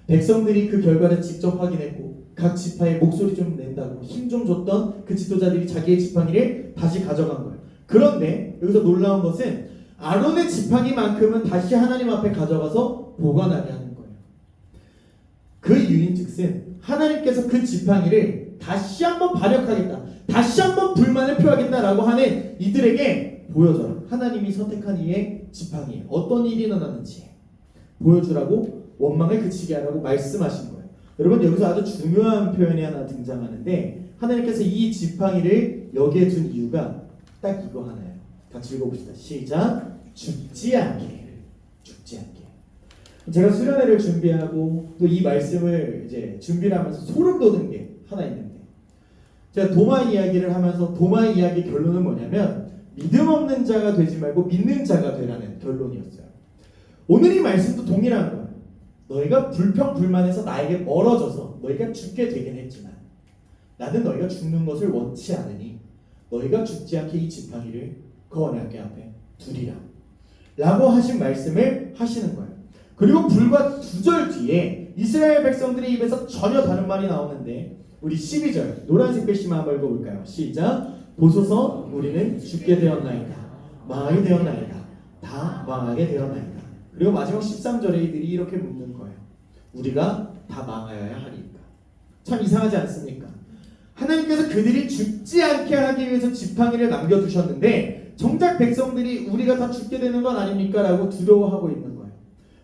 백성들이 그 결과를 직접 확인했고 각 지파에 목소리 좀 낸다고 힘 좀 줬던 그 지도자들이 자기의 지팡이를 다시 가져간 거예요. 그런데 여기서 놀라운 것은 아론의 지팡이만큼은 다시 하나님 앞에 가져가서 보관하게 하는 거예요. 그 이유인즉슨 하나님께서 그 지팡이를 다시 한번 발역하겠다, 다시 한번 불만을 표하겠다라고 하는 이들에게 보여줘라. 하나님이 선택한 이의 지팡이에 어떤 일이 일어나는지 보여주라고 원망을 그치게 하라고 말씀하신 거예요. 여러분 여기서 아주 중요한 표현이 하나 등장하는데 하나님께서 이 지팡이를 여기에 둔 이유가 딱 이거 하나예요. 같이 읽어봅시다. 시작. 죽지 않게. 죽지 않게. 제가 수련회를 준비하고 또 이 말씀을 이제 준비를 하면서 소름 돋은 게 하나 있는데 제가 도마 이야기를 하면서 도마 이야기 결론은 뭐냐면 믿음 없는 자가 되지 말고 믿는 자가 되라는 결론이었어요. 오늘 이 말씀도 동일한 거예요. 너희가 불평불만해서 나에게 멀어져서 너희가 죽게 되긴 했지만 나는 너희가 죽는 것을 원치 않으니 너희가 죽지 않게 이 지팡이를 거원하게 앞에 두리라 라고 하신 말씀을 하시는 거예요. 그리고 불과 2절 뒤에 이스라엘 백성들의 입에서 전혀 다른 말이 나오는데 우리 12절 노란색 글씨만 한번 읽어볼까요? 시작. 보소서 우리는 죽게 되었나이다. 망하게 되었나이다. 다 망하게 되었나이다. 그리고 마지막 13절에 이들이 이렇게 묻는 거예요. 우리가 다 망하여야 하리까. 참 이상하지 않습니까? 하나님께서 그들이 죽지 않게 하기 위해서 지팡이를 남겨두셨는데 정작 백성들이 우리가 다 죽게 되는 건 아닙니까? 라고 두려워하고 있는 거예요.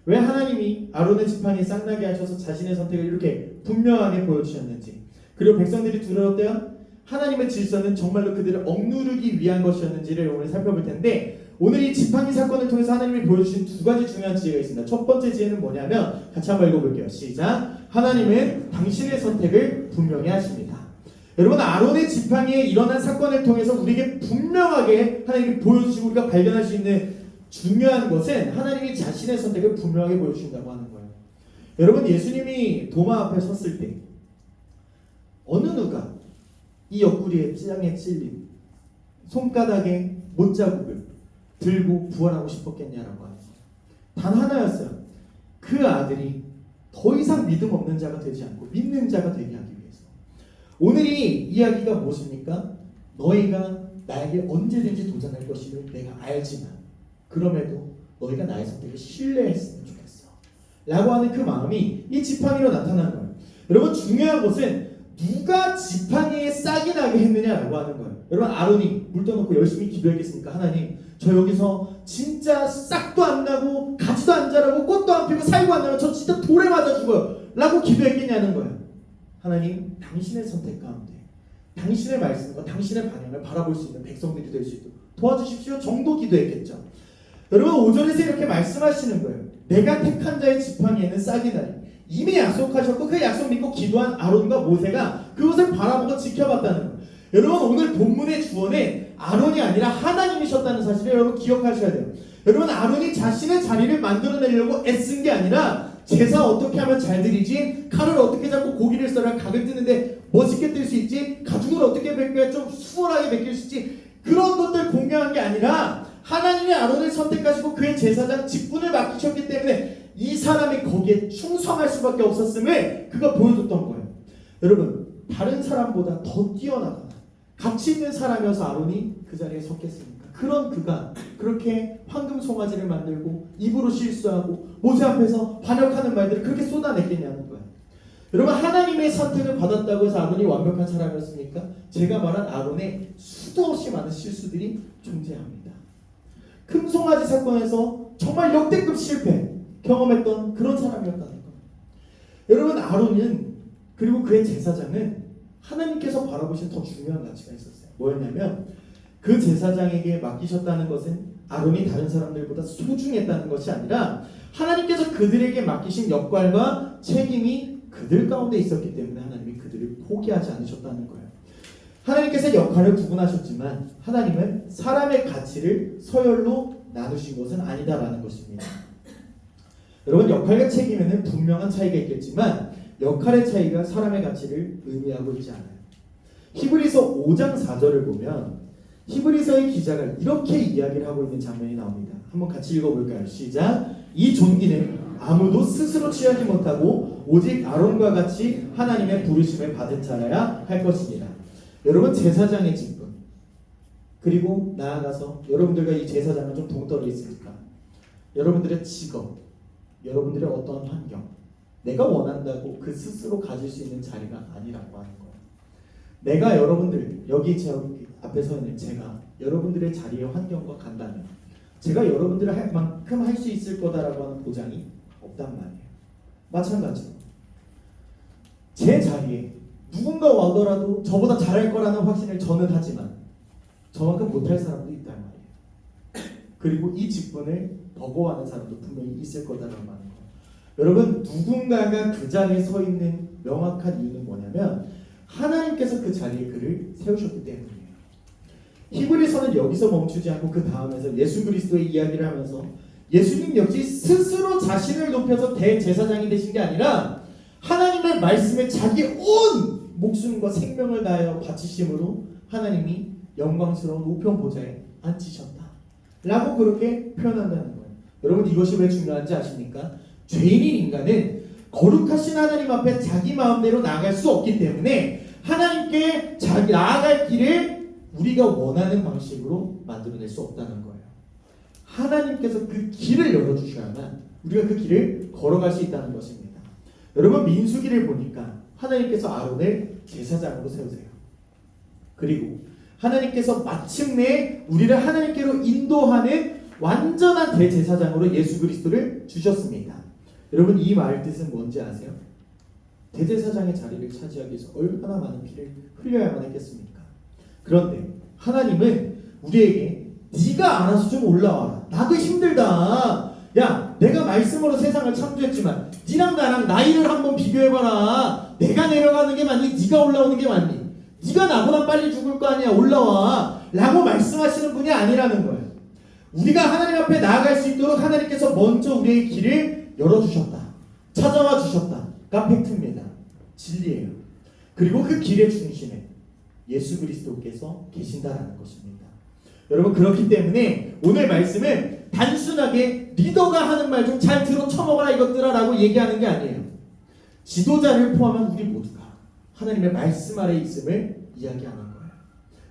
왜 하나님이 아론의 지팡이에 쌍나게 하셔서 자신의 선택을 이렇게 분명하게 보여주셨는지, 그리고 백성들이 두려웠대요. 하나님의 질서는 정말로 그들을 억누르기 위한 것이었는지를 오늘 살펴볼 텐데 오늘 이 지팡이 사건을 통해서 하나님이 보여주신 2가지 중요한 지혜가 있습니다. 첫 번째 지혜는 뭐냐면 같이 한번 읽어볼게요. 시작. 하나님은 당신의 선택을 분명히 하십니다. 여러분 아론의 지팡이에 일어난 사건을 통해서 우리에게 분명하게 하나님이 보여주시고 우리가 발견할 수 있는 중요한 것은 하나님이 자신의 선택을 분명하게 보여주신다고 하는 거예요. 여러분 예수님이 도마 앞에 섰을 때 어느 누가 이 옆구리에 찔량에 찔린 손바닥에 못자국을 들고 부활하고 싶었겠냐라고 하는 거예요. 단 하나였어요. 그 아들이 더 이상 믿음 없는 자가 되지 않고 믿는 자가 되게 하기 위해서. 오늘 이 이야기가 무엇입니까? 너희가 나에게 언제든지 도전할 것임을 내가 알지만 그럼에도 너희가 나의 선택을 신뢰했으면 좋겠어 라고 하는 그 마음이 이 지팡이로 나타난 거예요. 여러분 중요한 것은 누가 지팡이에 싹이 나게 했느냐라고 하는 거예요. 여러분 아론이 물 떠놓고 열심히 기도했겠습니까? 하나님 저 여기서 진짜 싹도 안 나고 가지도 안 자라고 꽃도 안 피고 살고 안 나면 저 진짜 돌에 맞아 죽어요 라고 기도했겠냐는 거예요. 하나님 당신의 선택 가운데 당신의 말씀과 당신의 방향을 바라볼 수 있는 백성들이 될 수 있도록 도와주십시오 정도 기도했겠죠. 여러분 5절에서 이렇게 말씀하시는 거예요. 내가 택한 자의 지팡이에는 싹이 나리. 이미 약속하셨고 그 약속 믿고 기도한 아론과 모세가 그것을 바라보고 지켜봤다는 거예요. 여러분 오늘 본문의 주어는 아론이 아니라 하나님이셨다는 사실을 여러분 기억하셔야 돼요. 여러분 아론이 자신의 자리를 만들어내려고 애쓴 게 아니라 제사 어떻게 하면 잘 드리지? 칼을 어떻게 잡고 고기를 썰어 각을 뜨는데 멋있게 뜰 수 있지? 가죽을 어떻게 벗겨야 좀 수월하게 벗길 수 있지? 그런 것들 공략한 게 아니라 하나님이 아론을 선택하시고 그의 제사장 직분을 맡기셨기 때문에 이 사람이 거기에 충성할 수밖에 없었음을 그가 보여줬던 거예요. 여러분 다른 사람보다 더 뛰어나다 가치 있는 사람이어서 아론이 그 자리에 섰겠습니까? 그런 그가 그렇게 황금 송아지를 만들고 입으로 실수하고 모세 앞에서 반역하는 말들을 그렇게 쏟아냈겠냐는 거예요. 여러분 하나님의 선택을 받았다고 해서 아론이 완벽한 사람이었습니까? 제가 말한 아론의 수도 없이 많은 실수들이 존재합니다. 금송아지 사건에서 정말 역대급 실패 경험했던 그런 사람이었다는 거예요. 여러분 아론은 그리고 그의 제사장은 하나님께서 바라보신 더 중요한 가치가 있었어요. 뭐였냐면 그 제사장에게 맡기셨다는 것은 아론이 다른 사람들보다 소중했다는 것이 아니라 하나님께서 그들에게 맡기신 역할과 책임이 그들 가운데 있었기 때문에 하나님이 그들을 포기하지 않으셨다는 거예요. 하나님께서 역할을 구분하셨지만 하나님은 사람의 가치를 서열로 나누신 것은 아니다라는 것입니다. 여러분 역할과 책임에는 분명한 차이가 있겠지만 역할의 차이가 사람의 가치를 의미하고 있지 않아요. 히브리서 5장 4절을 보면 히브리서의 기자가 이렇게 이야기를 하고 있는 장면이 나옵니다. 한번 같이 읽어볼까요? 시작! 이 존귀는 아무도 스스로 취하지 못하고 오직 아론과 같이 하나님의 부르심을 받은 자라야 할 것입니다. 여러분 제사장의 직분 그리고 나아가서 여러분들과 이 제사장은 좀 동떨어 있으니까 여러분들의 직업 여러분들의 어떤 환경 내가 원한다고 그 스스로 가질 수 있는 자리가 아니라고 하는 거예요. 내가 여러분들 여기 제 앞에 서 있는 제가 여러분들의 자리의 환경과 간다면 제가 여러분들을 할 만큼 할 수 있을 거다라고 하는 보장이 없단 말이에요. 마찬가지로 제 자리에 누군가 와더라도 저보다 잘할 거라는 확신을 저는 하지만 저만큼 못할 사람도 있단 말이에요. 그리고 이 직분을 버거워하는 사람도 분명히 있을 거다라고 하는 거예요. 여러분 누군가가 그 자리에 서 있는 명확한 이유는 뭐냐면 하나님께서 그 자리에 그를 세우셨기 때문이에요. 히브리서는 여기서 멈추지 않고 그 다음에서 예수 그리스도의 이야기를 하면서 예수님 역시 스스로 자신을 높여서 대제사장이 되신 게 아니라 하나님의 말씀에 자기 온 목숨과 생명을 다하여 바치심으로 하나님이 영광스러운 우편 보좌에 앉히셨다 라고 그렇게 표현한다는 거예요. 여러분 이것이 왜 중요한지 아십니까? 죄인인 인간은 거룩하신 하나님 앞에 자기 마음대로 나아갈 수 없기 때문에 하나님께 나아갈 길을 우리가 원하는 방식으로 만들어낼 수 없다는 거예요. 하나님께서 그 길을 열어주셔야만 우리가 그 길을 걸어갈 수 있다는 것입니다. 여러분 민수기를 보니까 하나님께서 아론을 제사장으로 세우세요. 그리고 하나님께서 마침내 우리를 하나님께로 인도하는 완전한 대제사장으로 예수 그리스도를 주셨습니다. 여러분 이 말 뜻은 뭔지 아세요? 대제사장의 자리를 차지하기 위해서 얼마나 많은 피를 흘려야만 했겠습니까? 그런데 하나님은 우리에게 네가 알아서 좀 올라와라. 나도 힘들다. 야 내가 말씀으로 세상을 창조했지만 니랑 나랑 나이를 한번 비교해봐라. 내가 내려가는 게 맞니? 네가 올라오는 게 맞니? 네가 나보다 빨리 죽을 거 아니야. 올라와 라고 말씀하시는 분이 아니라는 거예요. 우리가 하나님 앞에 나아갈 수 있도록 하나님께서 먼저 우리의 길을 열어주셨다. 찾아와 주셨다가 팩트입니다. 진리예요. 그리고 그 길의 중심에 예수 그리스도께서 계신다라는 것입니다. 여러분 그렇기 때문에 오늘 말씀은 단순하게 리더가 하는 말 좀 잘 들어 쳐먹어라 이것들아 라고 얘기하는 게 아니에요. 지도자를 포함한 우리 모두가 하나님의 말씀 아래에 있음을 이야기하는 거예요.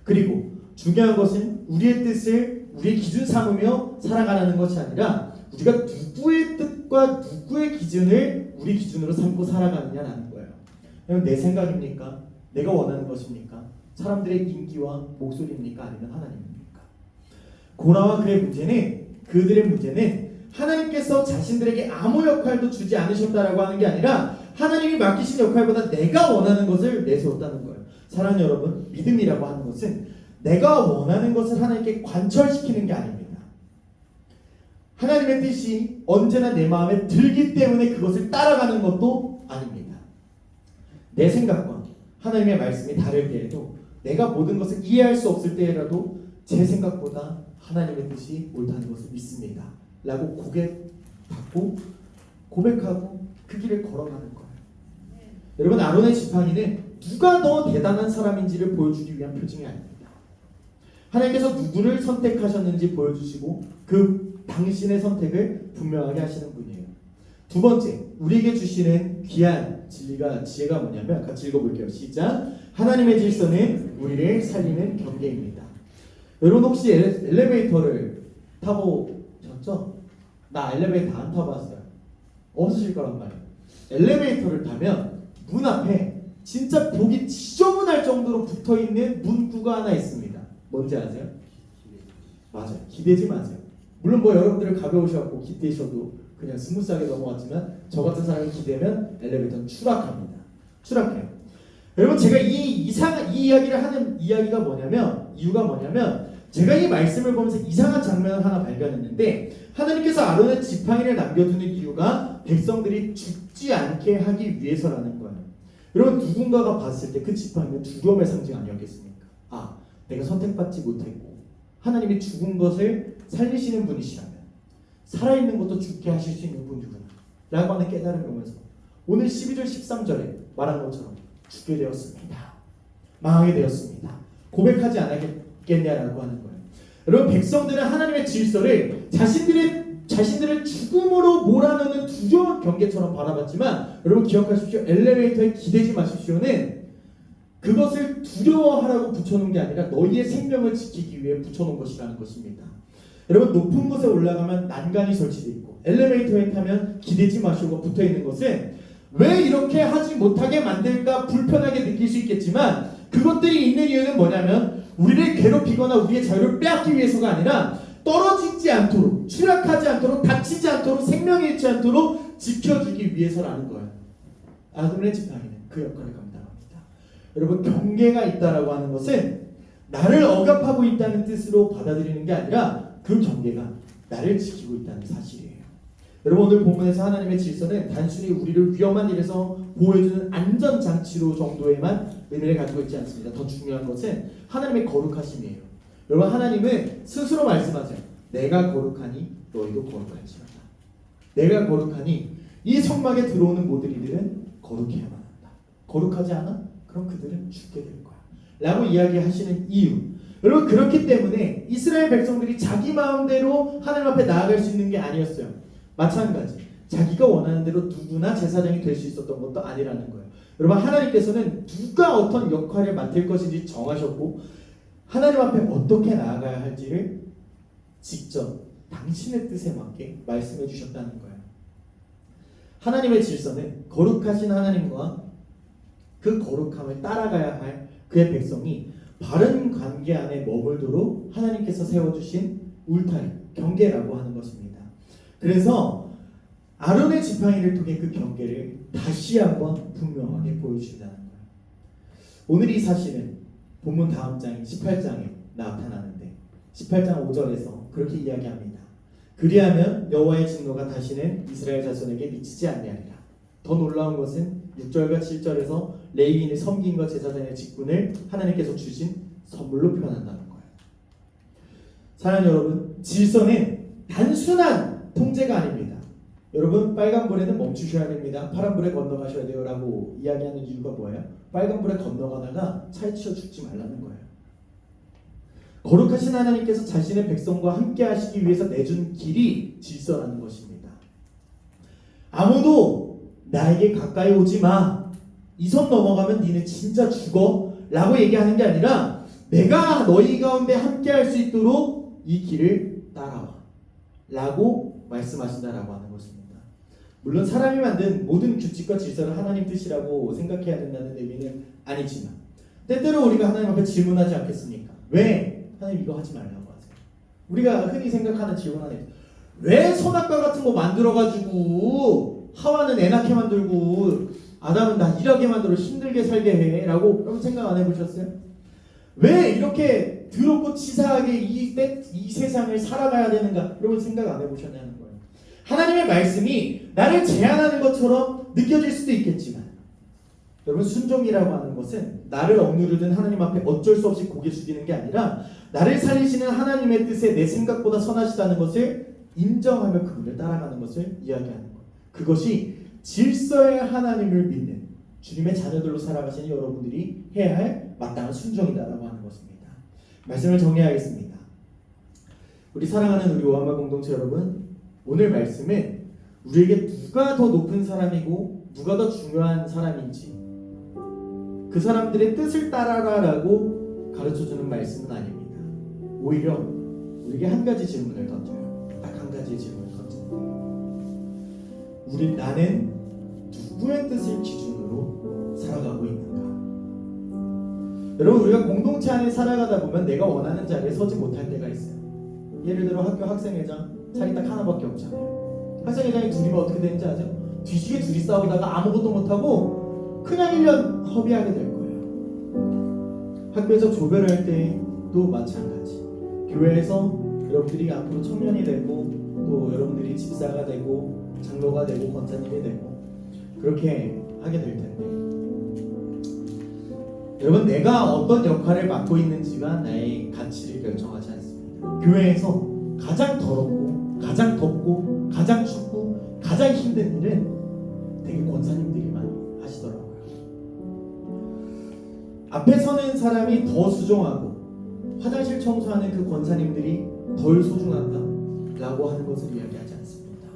그리고 중요한 것은 우리의 뜻을 우리의 기준 삼으며 살아가라는 것이 아니라 우리가 누구의 뜻과 누구의 기준을 우리 기준으로 삼고 살아가느냐라는 거예요. 내 생각입니까? 내가 원하는 것입니까? 사람들의 인기와 목소리입니까? 아니면 하나님입니까? 고라와 그들의 문제는 하나님께서 자신들에게 아무 역할도 주지 않으셨다라고 하는 게 아니라 하나님이 맡기신 역할보다 내가 원하는 것을 내세웠다는 거예요. 사랑하는 여러분, 믿음이라고 하는 것은 내가 원하는 것을 하나님께 관철시키는 게 아닙니다. 하나님의 뜻이 언제나 내 마음에 들기 때문에 그것을 따라가는 것도 아닙니다. 내 생각과 하나님의 말씀이 다를 때에도 내가 모든 것을 이해할 수 없을 때라도 제 생각보다 하나님의 뜻이 옳다는 것을 믿습니다. 라고 고백받고 고백하고 그 길을 걸어가는 거예요. 여러분, 아론의 지팡이는 누가 더 대단한 사람인지를 보여주기 위한 표징이 아닙니다. 하나님께서 누구를 선택하셨는지 보여주시고 그 당신의 선택을 분명하게 하시는 분이에요. 두 번째, 우리에게 주시는 귀한 지혜가 뭐냐면 같이 읽어볼게요. 시작. 하나님의 질서는 우리를 살리는 경계입니다. 여러분, 혹시 엘리베이터를 타보셨죠? 나 엘리베이터 안 타봤어요. 없으실 거란 말이에요. 엘리베이터를 타면 문 앞에 진짜 보기 지저분할 정도로 붙어있는 문구가 하나 있습니다. 뭔지 아세요? 맞아요. 기대지 마세요. 물론 뭐 여러분들은 가벼우셔갖고 기대셔도 그냥 스무스하게 넘어갔지만 저 같은 사람이 기대면 엘리베이터는 추락합니다. 추락해요. 여러분, 제가 이 이야기를 하는 이유가 뭐냐면 제가 이 말씀을 보면서 이상한 장면을 하나 발견했는데, 하나님께서 아론의 지팡이를 남겨두는 이유가 백성들이 죽지 않게 하기 위해서라는 거예요. 여러분, 누군가가 봤을 때 그 지팡이는 두려움의 상징 아니었겠습니까? 아, 내가 선택받지 못했고 하나님이 죽은 것을 살리시는 분이시라면 살아있는 것도 죽게 하실 수 있는 분이구나 라고 하는 깨달음을 오면서 오늘 12절 13절에 말한 것처럼 죽게 되었습니다. 망하게 되었습니다. 고백하지 않았겠냐라고 하는 거예요. 여러분, 백성들은 하나님의 질서를 자신들의 죽음으로 몰아넣는 두려운 경계처럼 바라봤지만, 여러분 기억하십시오. 엘리베이터에 기대지 마십시오는 그것을 두려워하라고 붙여놓은 게 아니라 너희의 생명을 지키기 위해 붙여놓은 것이라는 것입니다. 여러분, 높은 곳에 올라가면 난간이 설치되어 있고 엘리베이터에 타면 기대지 마시고 붙어있는 것은 왜 이렇게 하지 못하게 만들까 불편하게 느낄 수 있겠지만, 그것들이 있는 이유는 뭐냐면 우리를 괴롭히거나 우리의 자유를 빼앗기 위해서가 아니라 떨어지지 않도록, 추락하지 않도록, 다치지 않도록, 생명이 잃지 않도록 지켜주기 위해서라는 거예요. 아론의 지팡이는 그 역할을 감당합니다. 여러분, 경계가 있다라고 하는 것은 나를 억압하고 있다는 뜻으로 받아들이는 게 아니라 그 경계가 나를 지키고 있다는 사실이에요. 여러분, 오늘 본문에서 하나님의 질서는 단순히 우리를 위험한 일에서 보호해주는 안전장치로 정도에만 의미를 가지고 있지 않습니다. 더 중요한 것은 하나님의 거룩하심이에요. 여러분, 하나님은 스스로 말씀하세요. 내가 거룩하니 너희도 거룩할지어다. 내가 거룩하니 이 성막에 들어오는 모든 이들은 거룩해야만 한다. 거룩하지 않아? 그럼 그들은 죽게 될 거야 라고 이야기하시는 이유, 여러분, 그렇기 때문에 이스라엘 백성들이 자기 마음대로 하나님 앞에 나아갈 수 있는 게 아니었어요. 마찬가지, 자기가 원하는 대로 누구나 제사장이 될 수 있었던 것도 아니라는 거예요. 여러분, 하나님께서는 누가 어떤 역할을 맡을 것인지 정하셨고 하나님 앞에 어떻게 나아가야 할지를 직접 당신의 뜻에 맞게 말씀해 주셨다는 거예요. 하나님의 질서는 거룩하신 하나님과 그 거룩함을 따라가야 할 그의 백성이 바른 관계 안에 머물도록 하나님께서 세워주신 울타리, 경계라고 하는 것입니다. 그래서 아론의 지팡이를 통해 그 경계를 다시 한번 분명하게 보여주신다는 거예요. 오늘 이 사실은 본문 다음 장인 18장에 나타나는데 18장 5절에서 그렇게 이야기합니다. 그리하면 여호와의 진노가 다시는 이스라엘 자손에게 미치지 아니하리라. 더 놀라운 것은 6절과 7절에서 레위인의 섬김과 제사장의 직분을 하나님께서 주신 선물로 표현한다는 거예요. 사랑하는 여러분, 질서는 단순한 통제가 아닙니다. 여러분, 빨간불에는 멈추셔야 됩니다. 파란불에 건너가셔야 돼요 라고 이야기하는 이유가 뭐예요? 빨간불에 건너가다가 차에 치여 죽지 말라는 거예요. 거룩하신 하나님께서 자신의 백성과 함께 하시기 위해서 내준 길이 질서라는 것입니다. 아무도 나에게 가까이 오지 마, 이 선 넘어가면 니네 진짜 죽어 라고 얘기하는 게 아니라 내가 너희 가운데 함께 할 수 있도록 이 길을 따라와 라고 말씀하신다라고 하는 것입니다. 물론 사람이 만든 모든 규칙과 질서를 하나님 뜻이라고 생각해야 된다는 의미는 아니지만 때때로 우리가 하나님 앞에 질문하지 않겠습니까? 왜? 하나님 이거 하지 말라고 하세요. 우리가 흔히 생각하는 질문 하나 있어요. 왜 선악과 같은 거 만들어가지고 하와는 애 낳게 만들고 아담은 나 일하게 만들어 힘들게 살게 해 라고 여러분 생각 안 해보셨어요? 왜 이렇게 더럽고 치사하게 이 세상을 살아가야 되는가 여러분 생각 안 해보셨냐는 거예요. 하나님의 말씀이 나를 제한하는 것처럼 느껴질 수도 있겠지만 여러분, 순종이라고 하는 것은 나를 억누르든 하나님 앞에 어쩔 수 없이 고개 숙이는 게 아니라 나를 살리시는 하나님의 뜻에 내 생각보다 선하시다는 것을 인정하며 그분을 따라가는 것을 이야기하는 것. 그것이 질서의 하나님을 믿는 주님의 자녀들로 살아가시는 여러분들이 해야 할 마땅한 순종이다라고 하는 것입니다. 말씀을 정리하겠습니다. 우리 사랑하는 우리 오한마 공동체 여러분, 오늘 말씀은 우리에게 누가 더 높은 사람이고 누가 더 중요한 사람인지 그 사람들의 뜻을 따라라라고 가르쳐주는 말씀은 아닙니다. 오히려 우리에게 한 가지 질문을 던져요. 딱 한 가지의 질문을 던집니다. 나는 누구의 뜻을 기준으로 살아가고 있는가? 여러분, 우리가 공동체 안에 살아가다 보면 내가 원하는 자리에 서지 못할 때가 있어요. 예를 들어 학교 학생회장 자리 딱 하나밖에 없잖아요. 학생회장이 둘이면 어떻게 되는지 아죠? 뒤지게 둘이 싸우다가 아무것도 못하고 그냥 1년 허비하게 될 거예요. 학교에서 조별을 할 때도 마찬가지. 교회에서 여러분들이 앞으로 청년이 되고 또 여러분들이 집사가 되고 장로가 되고 권사님이 되고 그렇게 하게 될 텐데, 여러분, 내가 어떤 역할을 맡고 있는지가 나의 가치를 결정하지 않습니다. 교회에서 가장 더럽고 가장 덥고 가장 춥고 가장 힘든 일은 되게 권사님들이 많이 하시더라고요. 앞에 서는 사람이 더 수종하고 화장실 청소하는 그 권사님들이 덜 소중한가라고 하는 것을 이야기하지 않습니다.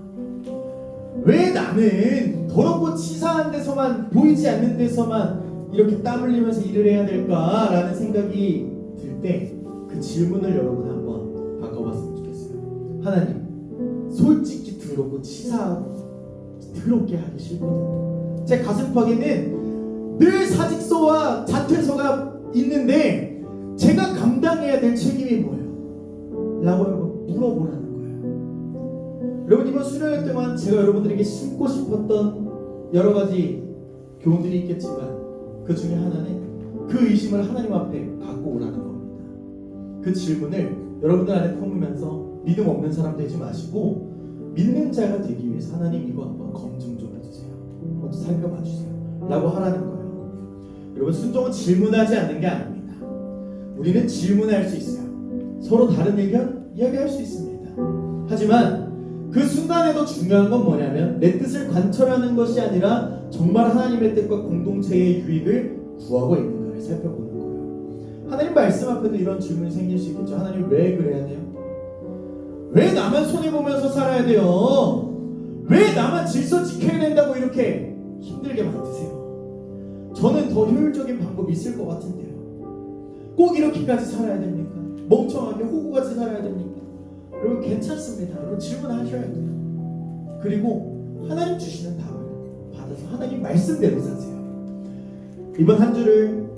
왜 나는 더럽고 치사한 데서만, 보이지 않는 데서만 이렇게 땀 흘리면서 일을 해야 될까라는 생각이 들 때 그 질문을 여러분 한번 바꿔봤으면 좋겠어요. 하나님, 솔직히 더럽고 치사하고 더럽게 하기 싫거든요. 제 가슴팍에는 늘 사직서와 자퇴서가 있는데 제가 감당해야 될 책임이 뭐예요? 라고 여러분 물어보라는 거예요. 여러분, 이번 수련회 동안 제가 여러분들에게 심고 싶었던 여러 가지 교훈들이 있겠지만 그 중에 하나는 그 의심을 하나님 앞에 갖고 오라는 겁니다. 그 질문을 여러분들 안에 품으면서 믿음 없는 사람 되지 마시고 믿는 자가 되기 위해서 하나님 이거 한번 검증 좀 해주세요. 한번 살펴봐 주세요. 라고 하라는 거예요. 여러분, 순종은 질문하지 않는 게 아닙니다. 우리는 질문할 수 있어요. 서로 다른 의견 이야기할 수 있습니다. 하지만 그 순간에도 중요한 건 뭐냐면 내 뜻을 관철하는 것이 아니라 정말 하나님의 뜻과 공동체의 유익을 구하고 있는가를 살펴보는 거예요. 하나님 말씀 앞에도 이런 질문이 생길 수 있겠죠. 하나님, 왜 그래야 돼요? 왜 나만 손해보면서 살아야 돼요? 왜 나만 질서 지켜야 된다고 이렇게 힘들게 만드세요? 저는 더 효율적인 방법이 있을 것 같은데요. 꼭 이렇게까지 살아야 됩니까? 멍청하게 호구같이 살아야 됩니까? 여러분, 괜찮습니다. 여러분, 질문하셔야 돼요. 그리고 하나님 주시는 답을 받아서 하나님 말씀대로 사세요. 이번 한 주를,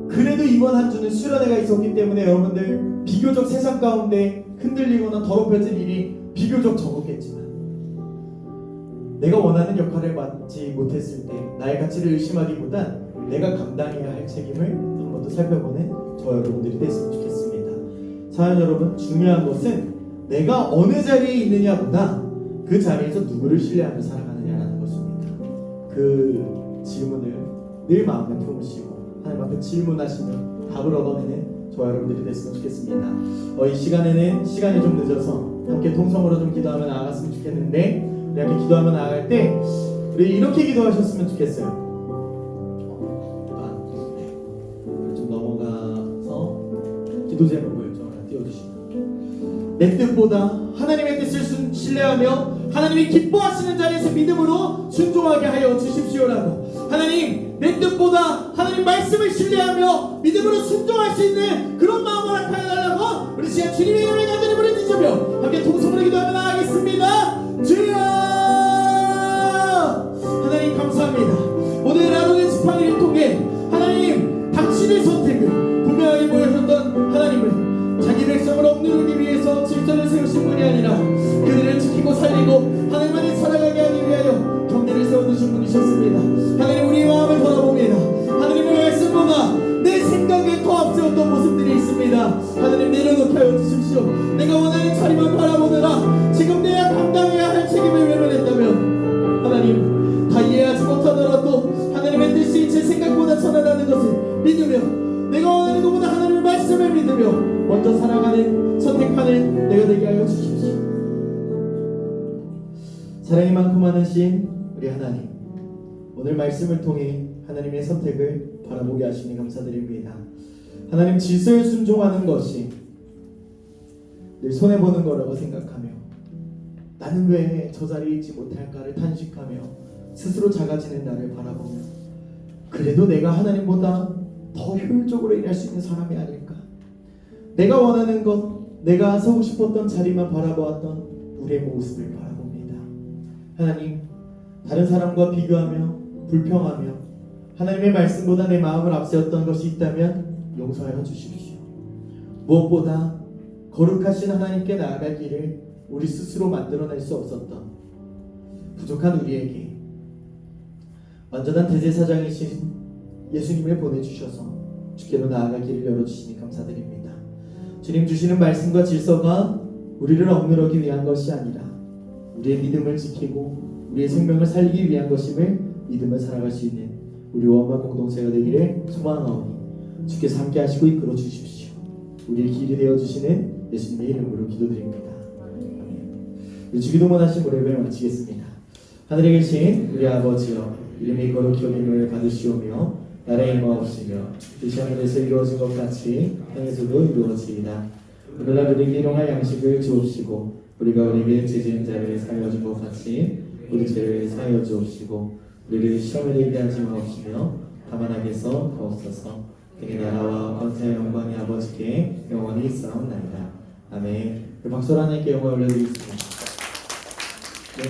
그래도 이번 한 주는 수련회가 있었기 때문에 여러분들 비교적 세상 가운데 흔들리거나 더럽혀질 일이 비교적 적었겠지만 내가 원하는 역할을 맡지 못했을 때 나의 가치를 의심하기보단 내가 감당해야 할 책임을 한 번 더 살펴보는 저 여러분들이 됐으면 좋겠습니다. 사연 여러분, 중요한 것은 내가 어느 자리에 있느냐보다 그 자리에서 누구를 신뢰하며 살아가느냐라는 것입니다. 그 질문을 늘 마음에 품으시고 하나님 앞에 질문하시면 답을 얻어내는 저 여러분들이 됐으면 좋겠습니다. 이 시간에는 시간이 좀 늦어서 함께 통성으로 좀 기도하며 나아갔으면 좋겠는데, 우리 함께 기도하며 나아갈 때 우리 이렇게 기도하셨으면 좋겠어요. 좀 넘어가서 기도 제목을 좀 하나 띄워주시면, 내 뜻보다 하나님의 뜻을 신뢰하며 하나님이 기뻐하시는 자리에서 믿음으로 순종하게 하여 주십시오라고. 하나님, 내 뜻보다 하나님 말씀을 신뢰하며 믿음으로 순종할 수 있는 그런 마음을 허락하여달라고 우리 시간 주님의 이름을 간절히 부르짖으며 함께 통성으로 기도하며 나아가겠습니다. 주여, 하나님 감사합니다. 오늘 나누는 지팡이를 통해 하나님 당신의 선택을 분명하게 보여줬던 하나님을 자기 백성을 억누르기 위해서 질서를 세우신 분이 아니라 그들을 지키고 살리고 하나님만을 살아가게 하기 위하여 경계를 세워두신 분이셨습니다. 하나님, 우리의 마음을 돌아봅니다. 하나님의 말씀보다 내 생각에 더 앞세웠던 모습들이 있습니다. 하나님, 내려놓게 하여 주십시오. 내가 원하는 자리만 바라보느라 지금 믿으며 내가 원하는 것보다 하나님의 말씀을 믿으며 먼저 살아가는 선택하는 내가 되게 하여 주십시오. 사랑이 많고 많으신 우리 하나님, 오늘 말씀을 통해 하나님의 선택을 바라보게 하시니 감사드립니다. 하나님, 질서에 순종하는 것이 늘 손해보는 거라고 생각하며 나는 왜 저 자리에 있지 못할까를 탄식하며 스스로 작아지는 나를 바라보며 그래도 내가 하나님보다 더 효율적으로 일할 수 있는 사람이 아닐까, 내가 원하는 것, 내가 서고 싶었던 자리만 바라보았던 우리의 모습을 바라봅니다. 하나님, 다른 사람과 비교하며 불평하며 하나님의 말씀보다 내 마음을 앞세웠던 것이 있다면 용서하여 주십시오. 무엇보다 거룩하신 하나님께 나아갈 길을 우리 스스로 만들어낼 수 없었던 부족한 우리에게 완전한 대제사장이신 예수님을 보내주셔서 주께로 나아갈 길을 열어주시니 감사드립니다. 주님 주시는 말씀과 질서가 우리를 억누르기 위한 것이 아니라 우리의 믿음을 지키고 우리의 생명을 살리기 위한 것임을 믿음을 살아갈 수 있는 우리 원마 공동체가 되기를 소망하오니 주께서 함께 하시고 이끌어 주십시오. 우리의 길이 되어주시는 예수님의 이름으로 기도드립니다. 우리 주기도문 하신 우리 예배를 마치겠습니다. 하늘에 계신 우리 아버지여, 이름이 거룩히 여김을 받으시오며 나라의 임하옵시며 뜻이 하늘에서 이루어진 것 같이 땅에서도 이루어지이다. 오늘날 우리에게 일용할 양식을 주옵시고 우리가 우리에게 죄지은 자를 사하여 준 것 같이 우리 죄를 사하여 주옵시고 우리를 시험에 들게 하지 마옵시며 다만 악에서 구하옵소서. 그의 나라와 권세와 영광이 아버지께 영원히 있사옵나이다. 아멘. 박수로 하나님께 영광을 올려드리겠습니다. 네,